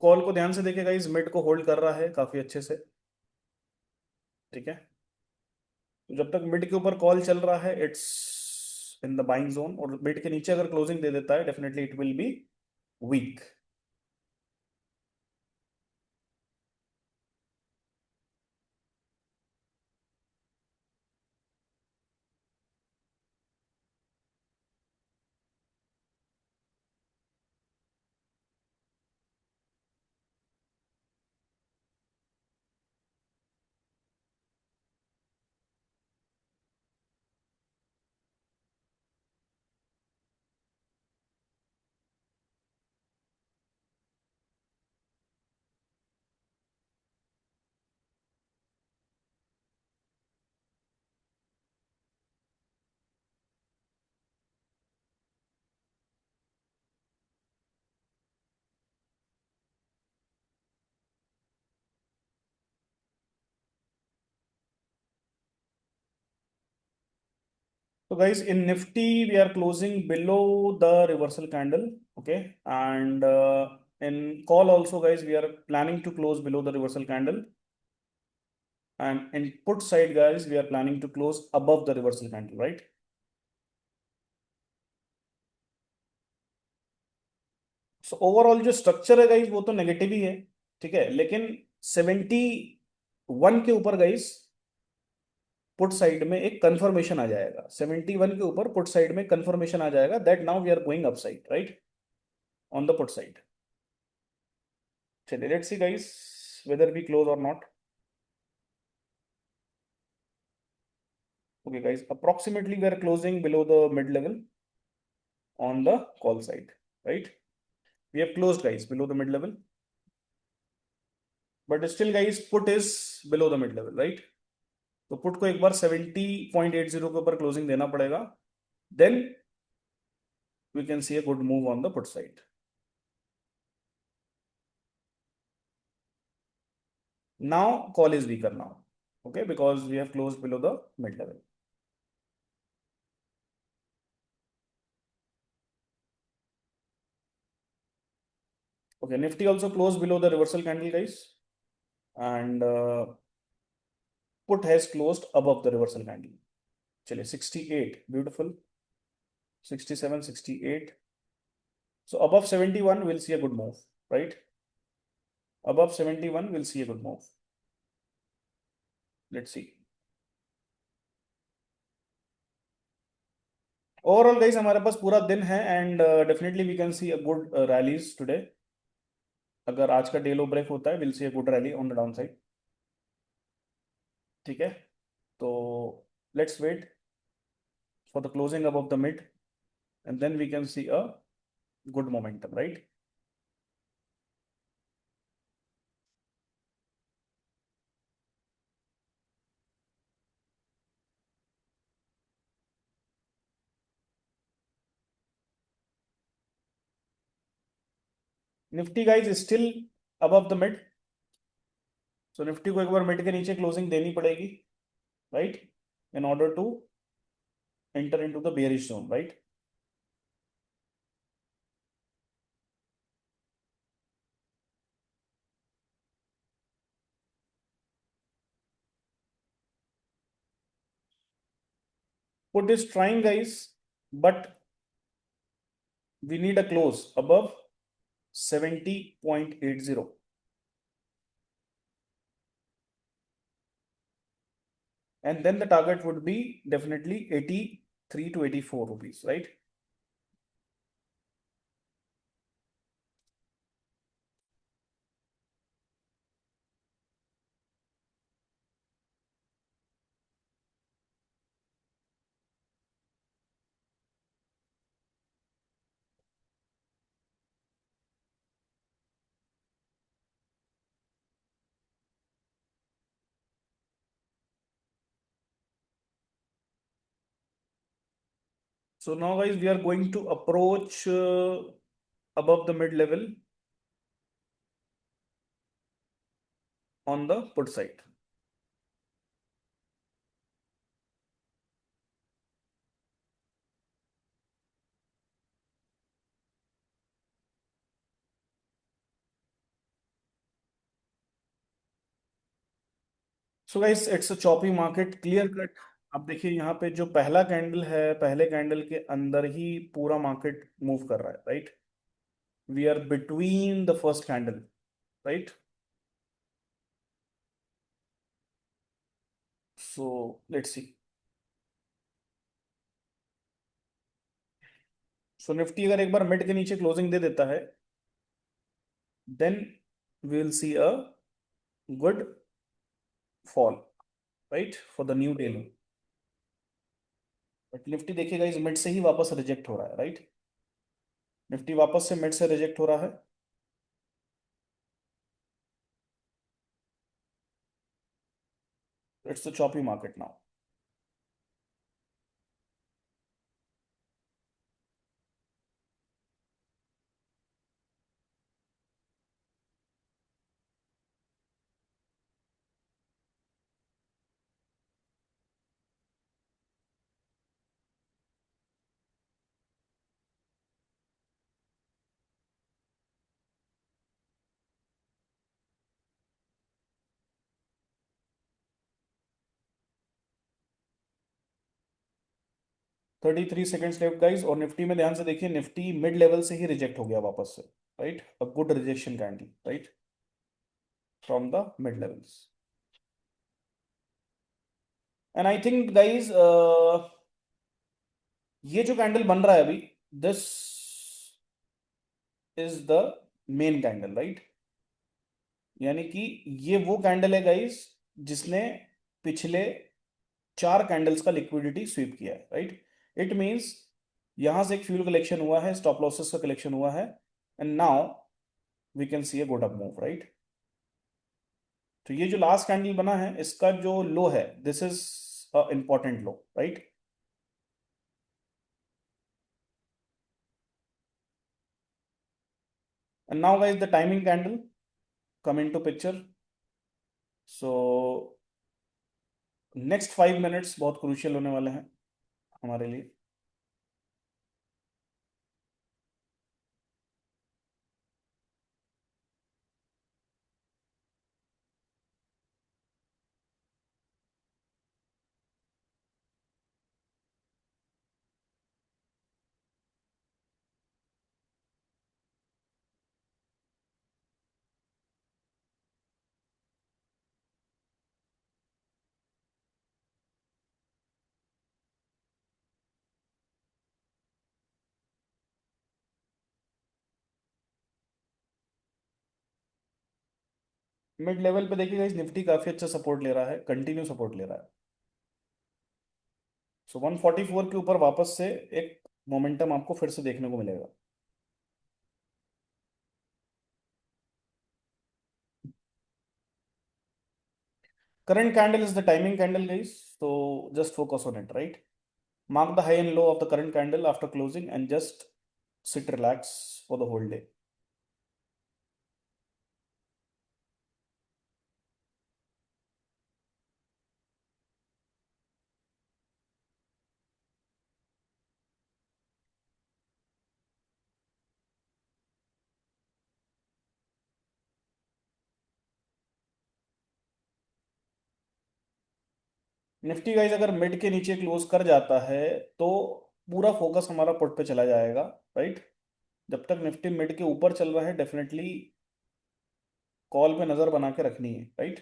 कॉल को ध्यान से देखेगा गाइस, मिड को होल्ड कर रहा है काफी अच्छे से, ठीक है। तो जब तक मिड के ऊपर कॉल चल रहा है it's in the buying zone, और मिड के नीचे अगर क्लोजिंग दे देता है definitely it will be weak. So guys, in Nifty, we are closing below the reversal candle, okay? And in call also, guys, we are planning to close below the reversal candle. And in put side, guys, we are planning to close above the reversal candle, right? So overall जो structure है guys वो तो negative ही है, ठीक है, लेकिन 71 के ऊपर गाइस पुट साइड में एक कंफर्मेशन आ जाएगा, 71 के ऊपर पुट साइड में कंफर्मेशन आ जाएगा that now we are going up side right, on the put side. चलिए let's see guys whether we close or not। Okay guys, approximately we are closing below the mid level on the call side, right? We have closed guys below the mid level, but still guys put is below the mid level, right? तो put को एक बार 70.80 के ऊपर closing देना पड़ेगा, then we can see a good move on the put side। Now call is weaker now, okay, because we have closed below the mid level। Okay, Nifty also closed below the reversal candle, guys, and put has closed above the reversal candle. चलिए 68, beautiful. 67, 68. So above 71, we'll see a good move, right? Above 71, we'll see a good move. Let's see. Overall guys हमारे पास पूरा दिन है and definitely we can see a good rallies today. अगर आज का day low break होता है will see a good rally on the down side. ठीक है, तो let's wait for the closing above the mid and then we can see a good momentum, right. Nifty guys still above the mid. So Nifty को एक बार mid के नीचे closing देनी पड़ेगी, right, in order to enter into the bearish zone, right. Put is trying, guys, but we need a close above 70.80. And then the target would be definitely 83 to 84 rupees, right? So now, guys, we are going to approach above the mid level on the put side. So guys, it's a choppy market, clear cut. अब देखिए यहाँ पे जो पहला candle है, पहले candle के अंदर ही पूरा मार्केट मूव कर रहा है, right. We are between the first candle, right. So let's see. So Nifty अगर एक बार मिड के नीचे क्लोजिंग दे देता है then we will see a good fall, right, for the new day low. But Nifty देखिएगा इस मिड से ही वापस रिजेक्ट हो रहा है, राइट. निफ्टी वापस से मिड से रिजेक्ट हो रहा है. It's a choppy market now. 33 seconds left guys. और निफ्टी में ध्यान से देखिए, निफ्टी मिड लेवल से ही रिजेक्ट हो गया वापस से, right. A good rejection candle, right, from the mid levels. And I think guys ये जो कैंडल बन रहा है अभी, this is the main candle, right. यानी कि ये वो कैंडल है गाइस जिसने पिछले 4 कैंडल्स का लिक्विडिटी स्वीप किया है, राइट. इट मींस यहां से एक फ्यूल कलेक्शन हुआ है, स्टॉप लॉसेस का कलेक्शन हुआ है, and now we can see a good up move, right. तो ये जो लास्ट कैंडल बना है इसका जो लो है, this is a important low, right. And now guys the timing candle come into picture. So next 5 minutes बहुत क्रूशियल होने वाले हैं हमारे लिए. मिड लेवल पे देखिएगा, इस निफ्टी काफी अच्छा सपोर्ट ले रहा है, कंटिन्यू सपोर्ट ले रहा है। सो 144 के ऊपर वापस से एक मोमेंटम आपको फिर से देखने को मिलेगा। Current candle is the timing candle, guys. So just focus on it, right? Mark the high and low of the current candle after closing and just sit relax for the whole day. Nifty guys अगर mid के नीचे close कर जाता है तो पूरा focus हमारा put पे चला जाएगा, राइट? जब तक निफ्टी मिड के ऊपर चल रहा है डेफिनेटली कॉल पे नजर बना के रखनी है, राइट?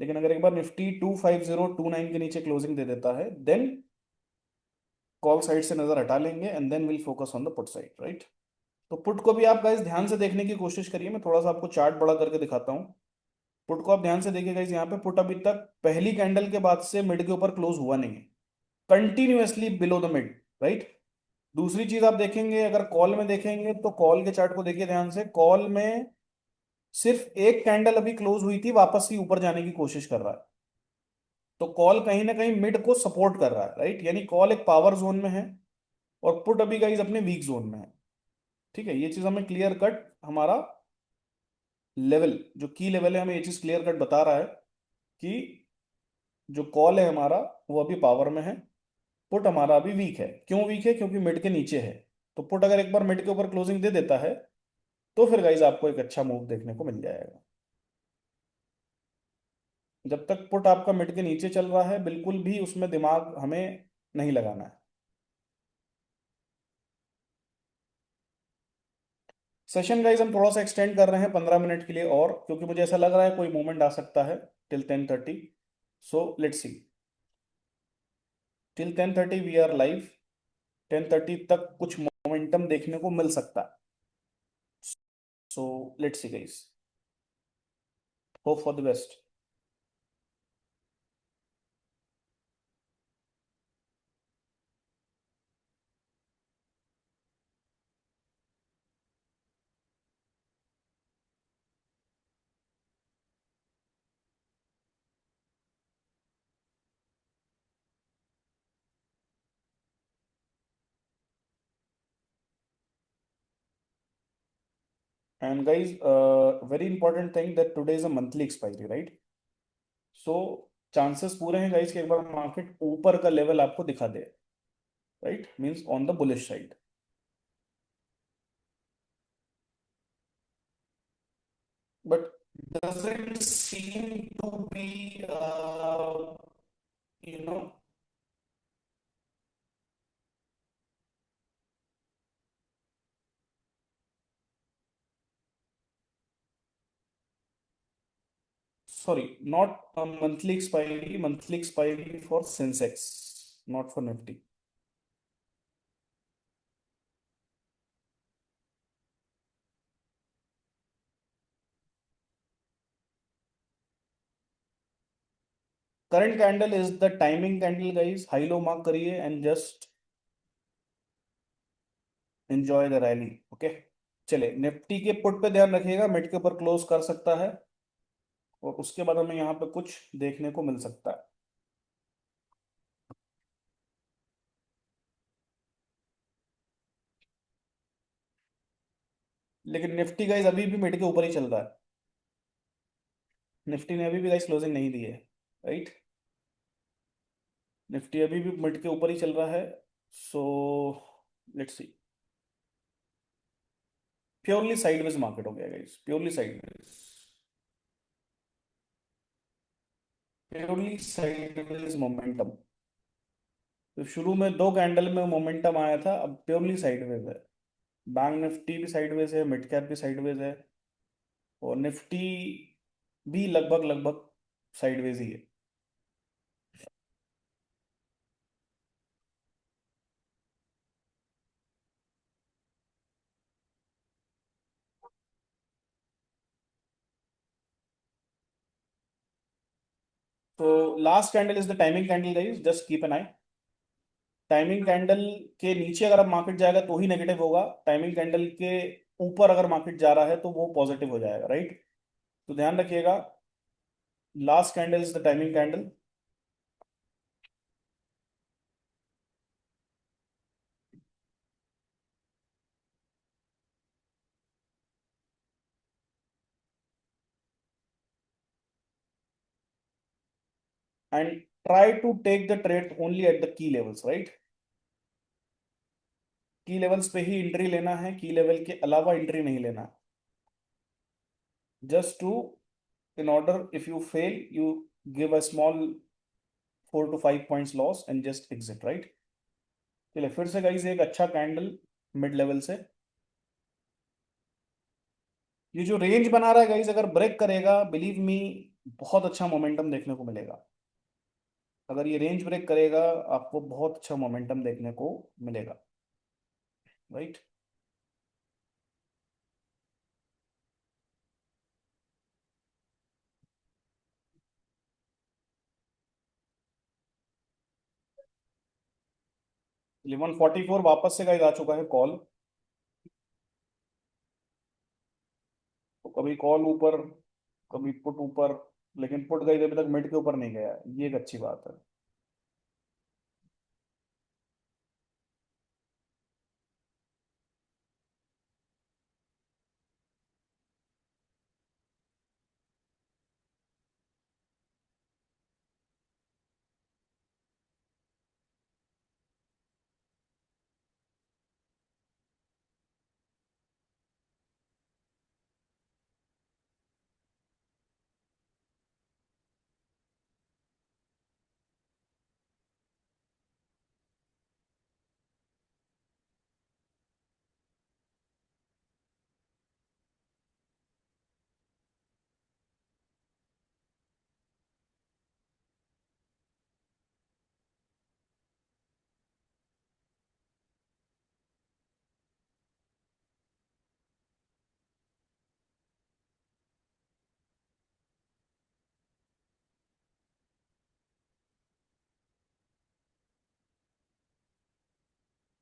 लेकिन अगर एक बार निफ्टी 25029 के नीचे क्लोजिंग दे देता है देन कॉल साइड से नजर हटा लेंगे and then will focus on the put side, right? तो पुट को भी आप गाइस ध्यान से देखने की कोशिश करिए। मैं थोड़ा सा आपको चार्ट बड़ा करके दिखाता हूँ। पुट को आप ध्यान से देखिए गाइस, यहाँ पे पुट अभी तक पहली कैंडल के बाद से मिड के ऊपर क्लोज हुआ नहीं है, continuously below the mid, right? दूसरी चीज आप देखेंगे, अगर कॉल में देखेंगे तो कॉल के चार्ट को देखिए ध्यान से। कॉल में सिर्फ एक कैंडल अभी क्लोज हुई थी, वापस ही ऊपर जाने की कोशिश कर रहा है। तो कॉल कहीं ना कहीं मिड को सपोर्ट कर रहा है, राइट? यानी कॉल एक पावर जोन में है और पुट अभी गाइस अपने वीक जोन में है। ठीक है, ये चीज हमें क्लियर कट हमारा लेवल, जो की लेवल है, हमें ये चीज क्लियर कट बता रहा है कि जो कॉल है हमारा वो अभी पावर में है, पुट हमारा अभी वीक है। क्यों वीक है? क्योंकि मिड के नीचे है। तो पुट अगर एक बार मिड के ऊपर क्लोजिंग दे देता है तो फिर गाइज आपको एक अच्छा मूव देखने को मिल जाएगा। जब तक पुट आपका मिड के नीचे चल रहा है बिल्कुल भी उसमें दिमाग हमें नहीं लगाना है। सेशन गाइज हम थोड़ा सा एक्सटेंड कर रहे हैं 15 मिनट के लिए और, क्योंकि मुझे ऐसा लग रहा है कोई मूवमेंट आ सकता है till 10:30। So let's see, till 10:30 we are live. 10:30 तक कुछ मोमेंटम देखने को मिल सकता है। So let's see guys, hope for the best. And guys, very important thing that today is a monthly expiry, right? So chances पूरे हैं guys कि एक बार मार्केट ऊपर का लेवल आपको दिखा दे, right? Means on the bullish side. But doesn't seem to be you know sorry, not a monthly expiry for Sensex, not for Nifty. Current candle is the timing candle guys, high low mark करिए and just enjoy the rally, okay? चले Nifty के put पे ध्यान रखिएगा, mid के ऊपर close कर सकता है और उसके बाद हमें यहाँ पे कुछ देखने को मिल सकता है। लेकिन निफ्टी गाइस अभी भी मिड के ऊपर ही चल रहा है। निफ्टी ने अभी भी गाइस क्लोजिंग नहीं दी है, राइट? निफ्टी अभी भी मिड के ऊपर ही चल रहा है। So let's C, purely sideways market हो गया guys, purely sideways, purely sideways momentum. तो शुरू में दो कैंडल में मोमेंटम आया था, अब प्योरली साइडवेज है। बैंक निफ्टी भी साइडवेज है, मिड कैप भी साइडवेज है और निफ्टी भी लगभग लगभग साइडवेज ही है। तो last candle is the timing candle guys, just keep an I. Timing candle के नीचे अगर मार्केट जाएगा तो ही नेगेटिव होगा, टाइमिंग कैंडल के ऊपर अगर मार्केट जा रहा है तो वो पॉजिटिव हो जाएगा, राइट। तो ध्यान रखिएगा, last candle is the timing candle. And try to take the trade only at the key levels, right. Key levels पे ही एंट्री लेना है, की लेवल के अलावा एंट्री नहीं लेना। Just to, in order, if you fail, you give a small 4 to 5 points loss and just exit, right। चलिए फिर से गाइस एक अच्छा कैंडल मिड लेवल से, ये जो रेंज बना रहा है गाइस, अगर ब्रेक करेगा बिलीव मी बहुत अच्छा मोमेंटम देखने को मिलेगा। अगर ये रेंज ब्रेक करेगा आपको बहुत अच्छा मोमेंटम देखने को मिलेगा, राइट। 1144 वापस से गाइस आ चुका है कॉल। तो कभी कॉल ऊपर, कभी पुट ऊपर, लेकिन पुट गाइस अभी तक मिड के ऊपर नहीं गया है, ये एक अच्छी बात है।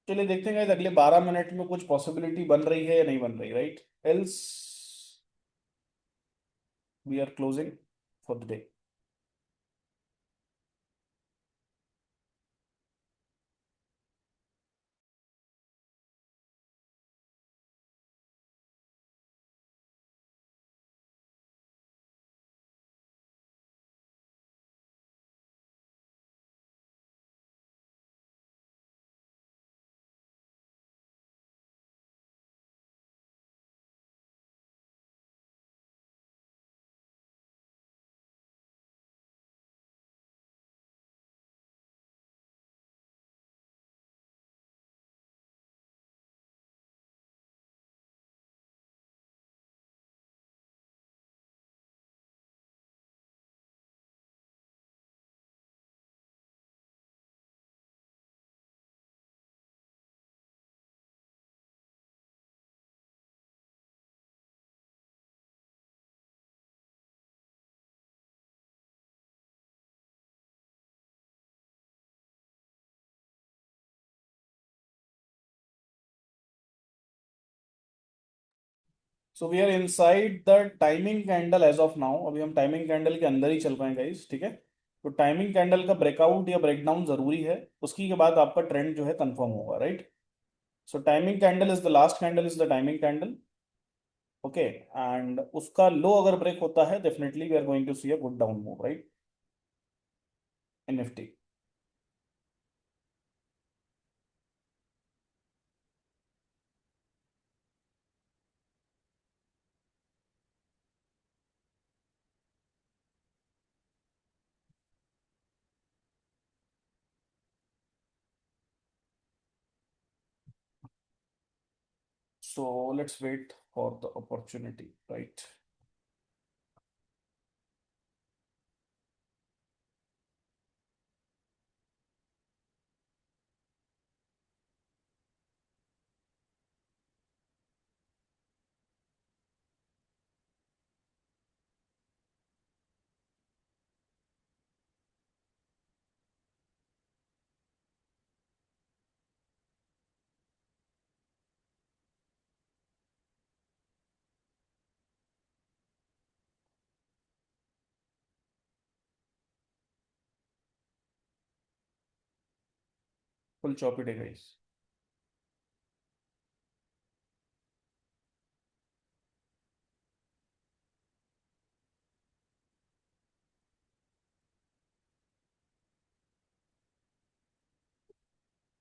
चलिए देखते हैं गाइस अगले 12 मिनट में कुछ पॉसिबिलिटी बन रही है या नहीं बन रही, right. Else we are closing for the day. So we are inside the timing candle as of now, अभी हम टाइमिंग कैंडल के अंदर ही चल रहे हैं गाइस, ठीक है। तो टाइमिंग कैंडल का ब्रेकआउट या ब्रेकडाउन जरूरी है, उसकी के बाद आपका ट्रेंड जो है कंफर्म होगा, right. So timing candle is the last candle is the timing candle, okay. And उसका लो अगर ब्रेक होता है definitely we are going to see a good down move, right, in Nifty. So let's wait for the opportunity, right? Full choppy day guys.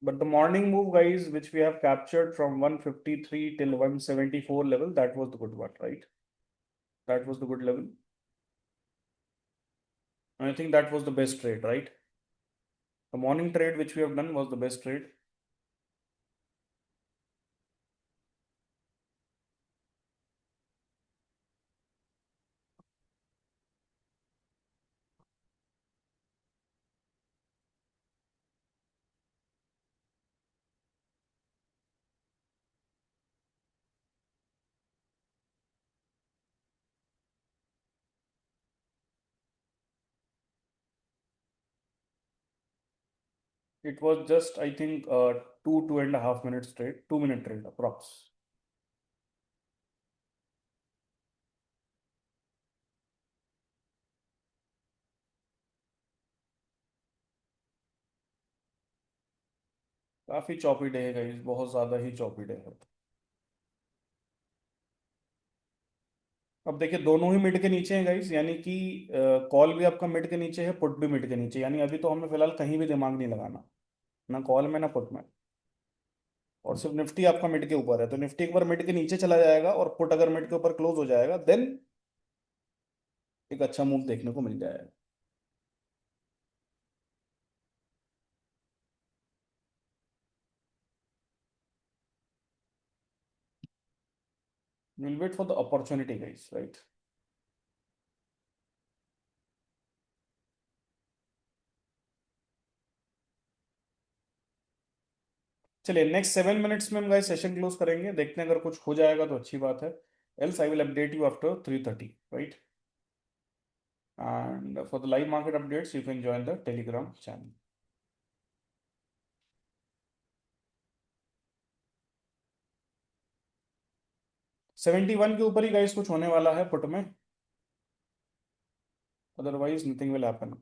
But the morning move, guys, which we have captured from 153 till 174 level, that was the good one, right? That was the good level. And I think that was the best trade, right? The morning trade which we have done was the best trade. It was just, I think, 2.5 minutes trade, 2 minute trade approx. काफी choppy day है guys, बहुत ज्यादा ही choppy day है। अब देखिए दोनों ही mid के नीचे हैं गाइस, यानी कि कॉल भी आपका मिड के नीचे है, पुट भी मिड के नीचे, यानी अभी तो हमें फिलहाल कहीं भी दिमाग नहीं लगाना, ना कॉल में ना पुट में। और सिर्फ निफ्टी आपका मिड के ऊपर है, तो निफ्टी एक बार मिड के नीचे चला जाएगा और पुट अगर मिड के ऊपर क्लोज हो जाएगा, देन एक अच्छा मूव देखने को मिल जाएगा। Will wait for the opportunity guys, right. चलिए नेक्स्ट 7 मिनट्स में हम गाइस सेशन क्लोज करेंगे, देखते हैं अगर कुछ हो जाएगा तो अच्छी बात है, else I will update you after 3:30, right. And for the live market updates you can join the Telegram channel. 71 के ऊपर ही गाइस कुछ होने वाला है पुट में, otherwise nothing will happen.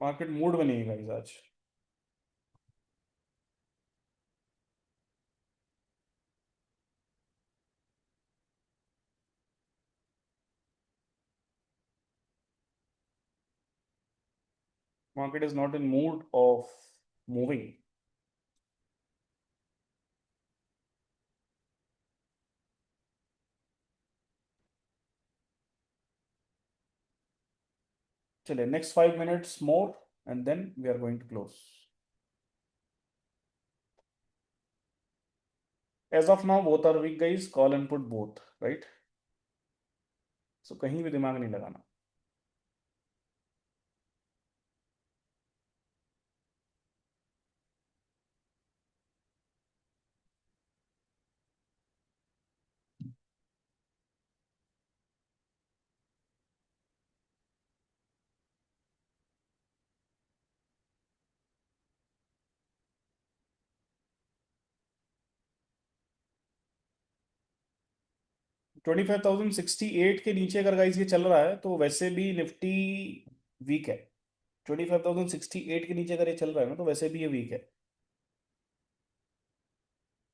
Market mood में नहीं है गाइस आज। Market is not in mood of moving. चलिए next 5 minutes more and then we are going to close. As of now both are weak guys, call and put both, right. So कहीं भी दिमाग नहीं लगाना। 25,068 के नीचे अगर गाइस ये चल रहा है तो वैसे भी निफ्टी वीक है। 25,068 के नीचे अगर ये चल रहा है ना तो वैसे भी ये वीक है,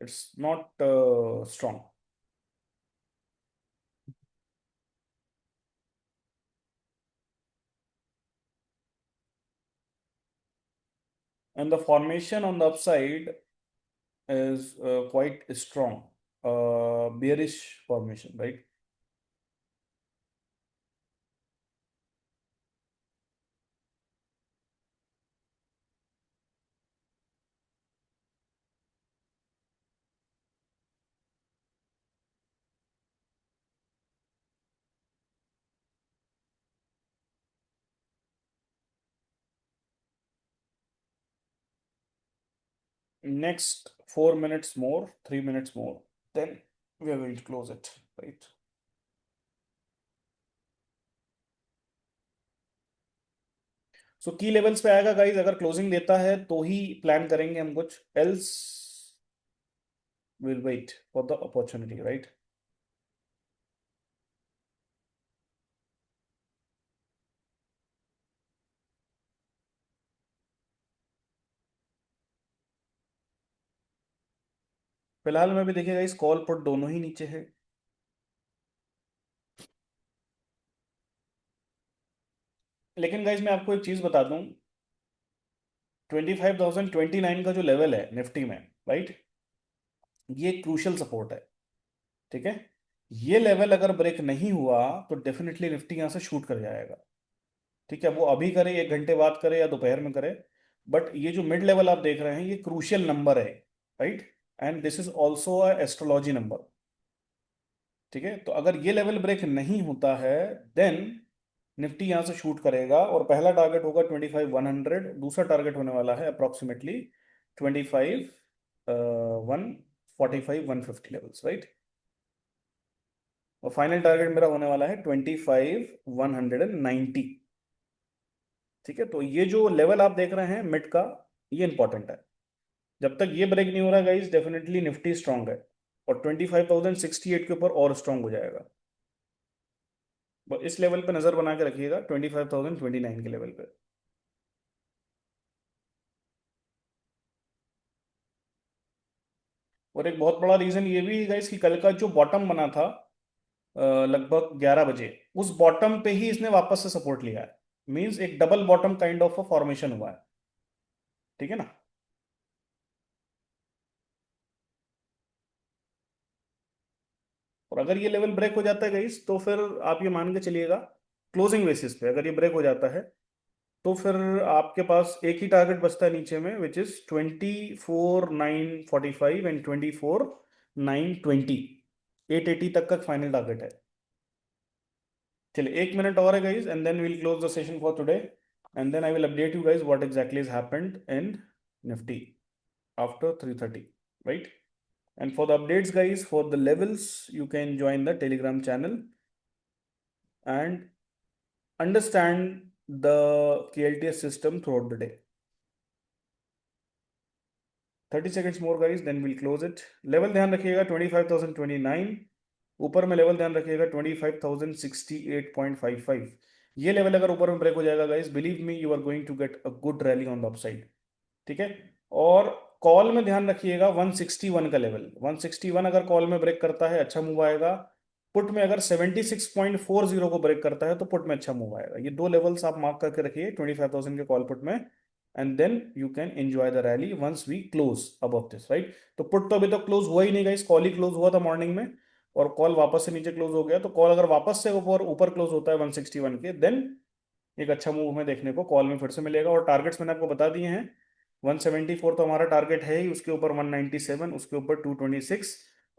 it's not strong. and the formation on the upside is quite strong, bearish formation, right? Next 4 minutes more, 3 minutes more, then we are going to close it, right? सो की लेवल्स पे आएगा गाइज, अगर closing देता है तो ही plan करेंगे हम कुछ, else will wait for the opportunity, right? फिलहाल में भी देखिएगा इस कॉल पुट दोनों ही नीचे है। लेकिन गाइज मैं आपको एक चीज बता दूं, 25,029 का जो लेवल है निफ्टी में, राइट, ये क्रूशल सपोर्ट है, ठीक है? ये लेवल अगर ब्रेक नहीं हुआ तो डेफिनेटली निफ्टी यहां से शूट कर जाएगा, ठीक है? वो अभी करे, 1 घंटे बाद करे, या दोपहर में करे, बट ये जो मिड लेवल आप देख रहे हैं ये क्रूशियल नंबर है, right? And this is also a astrology number, ठीक है? तो अगर ये लेवल ब्रेक नहीं होता है देन निफ्टी यहां से शूट करेगा, और पहला टारगेट होगा 25,100, दूसरा टारगेट होने वाला है अप्रोक्सीमेटली 150 लेवल्स, राइट? और फाइनल टारगेट मेरा होने वाला है 25,190, ठीक है? तो ये जो लेवल आप देख रहे हैं मिड का, ये इंपॉर्टेंट है। जब तक ये ब्रेक नहीं हो रहा गाइस, डेफिनेटली निफ्टी स्ट्रांग है, और 25,068 के ऊपर और स्ट्रांग हो जाएगा। बस इस लेवल पे नजर बना के रखिएगा, 25,029 के लेवल पे। और एक बहुत बड़ा रीजन ये भी है गाइस कि कल का जो बॉटम बना था लगभग 11 बजे, उस बॉटम पे ही इसने वापस से सपोर्ट लिया है, मींस एक double bottom kind of formation हुआ है, ठीक है ना? और अगर ये लेवल ब्रेक हो जाता है गाइस, तो फिर आप ये मान के चलिएगा, क्लोजिंग बेसिस पे अगर ये ब्रेक हो जाता है, तो फिर आपके पास एक ही टारगेट बचता है नीचे में, विच इज 24,945 एंड 24,920, 880 तक का फाइनल टारगेट है। चलिए 1 मिनट और है guys, and then will close the session for today, and then I will update you guys what exactly is happened in Nifty after 3:30, right? And for the updates guys, for the levels, you can join the Telegram channel and understand the KLTS system throughout the day. 30 seconds more guys, then we'll close it. Level ध्यान रखिएगा 25,029, ऊपर में level ध्यान रखिएगा 25,068.55। ये level अगर ऊपर में ब्रेक हो जाएगा guys, believe me you are going to get a good rally on the upside, ठीक है? और कॉल में ध्यान रखिएगा 161 का लेवल, 161 अगर कॉल में ब्रेक करता है अच्छा मूव आएगा। पुट में अगर 76.40 को ब्रेक करता है तो पुट में अच्छा मूव आएगा। ये दो लेवल्स आप मार्क करके रखिए 25,000 के कॉल पुट में, and then you can enjoy the rally once we close above this, right? तो पुट तो अभी तक क्लोज हुआ ही नहीं गाइस, कॉल ही क्लोज हुआ था मॉर्निंग में, और कॉल वापस से नीचे क्लोज हो गया। तो कॉल अगर वापस से ऊपर ऊपर क्लोज होता है 161 के, देन एक अच्छा मूव हमें देखने को कॉल में फिर से मिलेगा। और टारगेट्स मैंने आपको बता दिए हैं, 174 तो हमारा टारगेट है ही, उसके ऊपर 197, उसके ऊपर 226,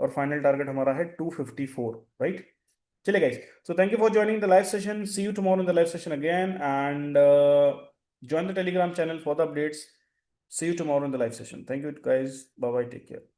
और फाइनल टारगेट हमारा है 254, राइट? चलिए guys, so thank you for joining the live session, see you tomorrow in the live session again, and join the Telegram channel for the updates. See you tomorrow in the live session. Thank you guys, bye bye, take care.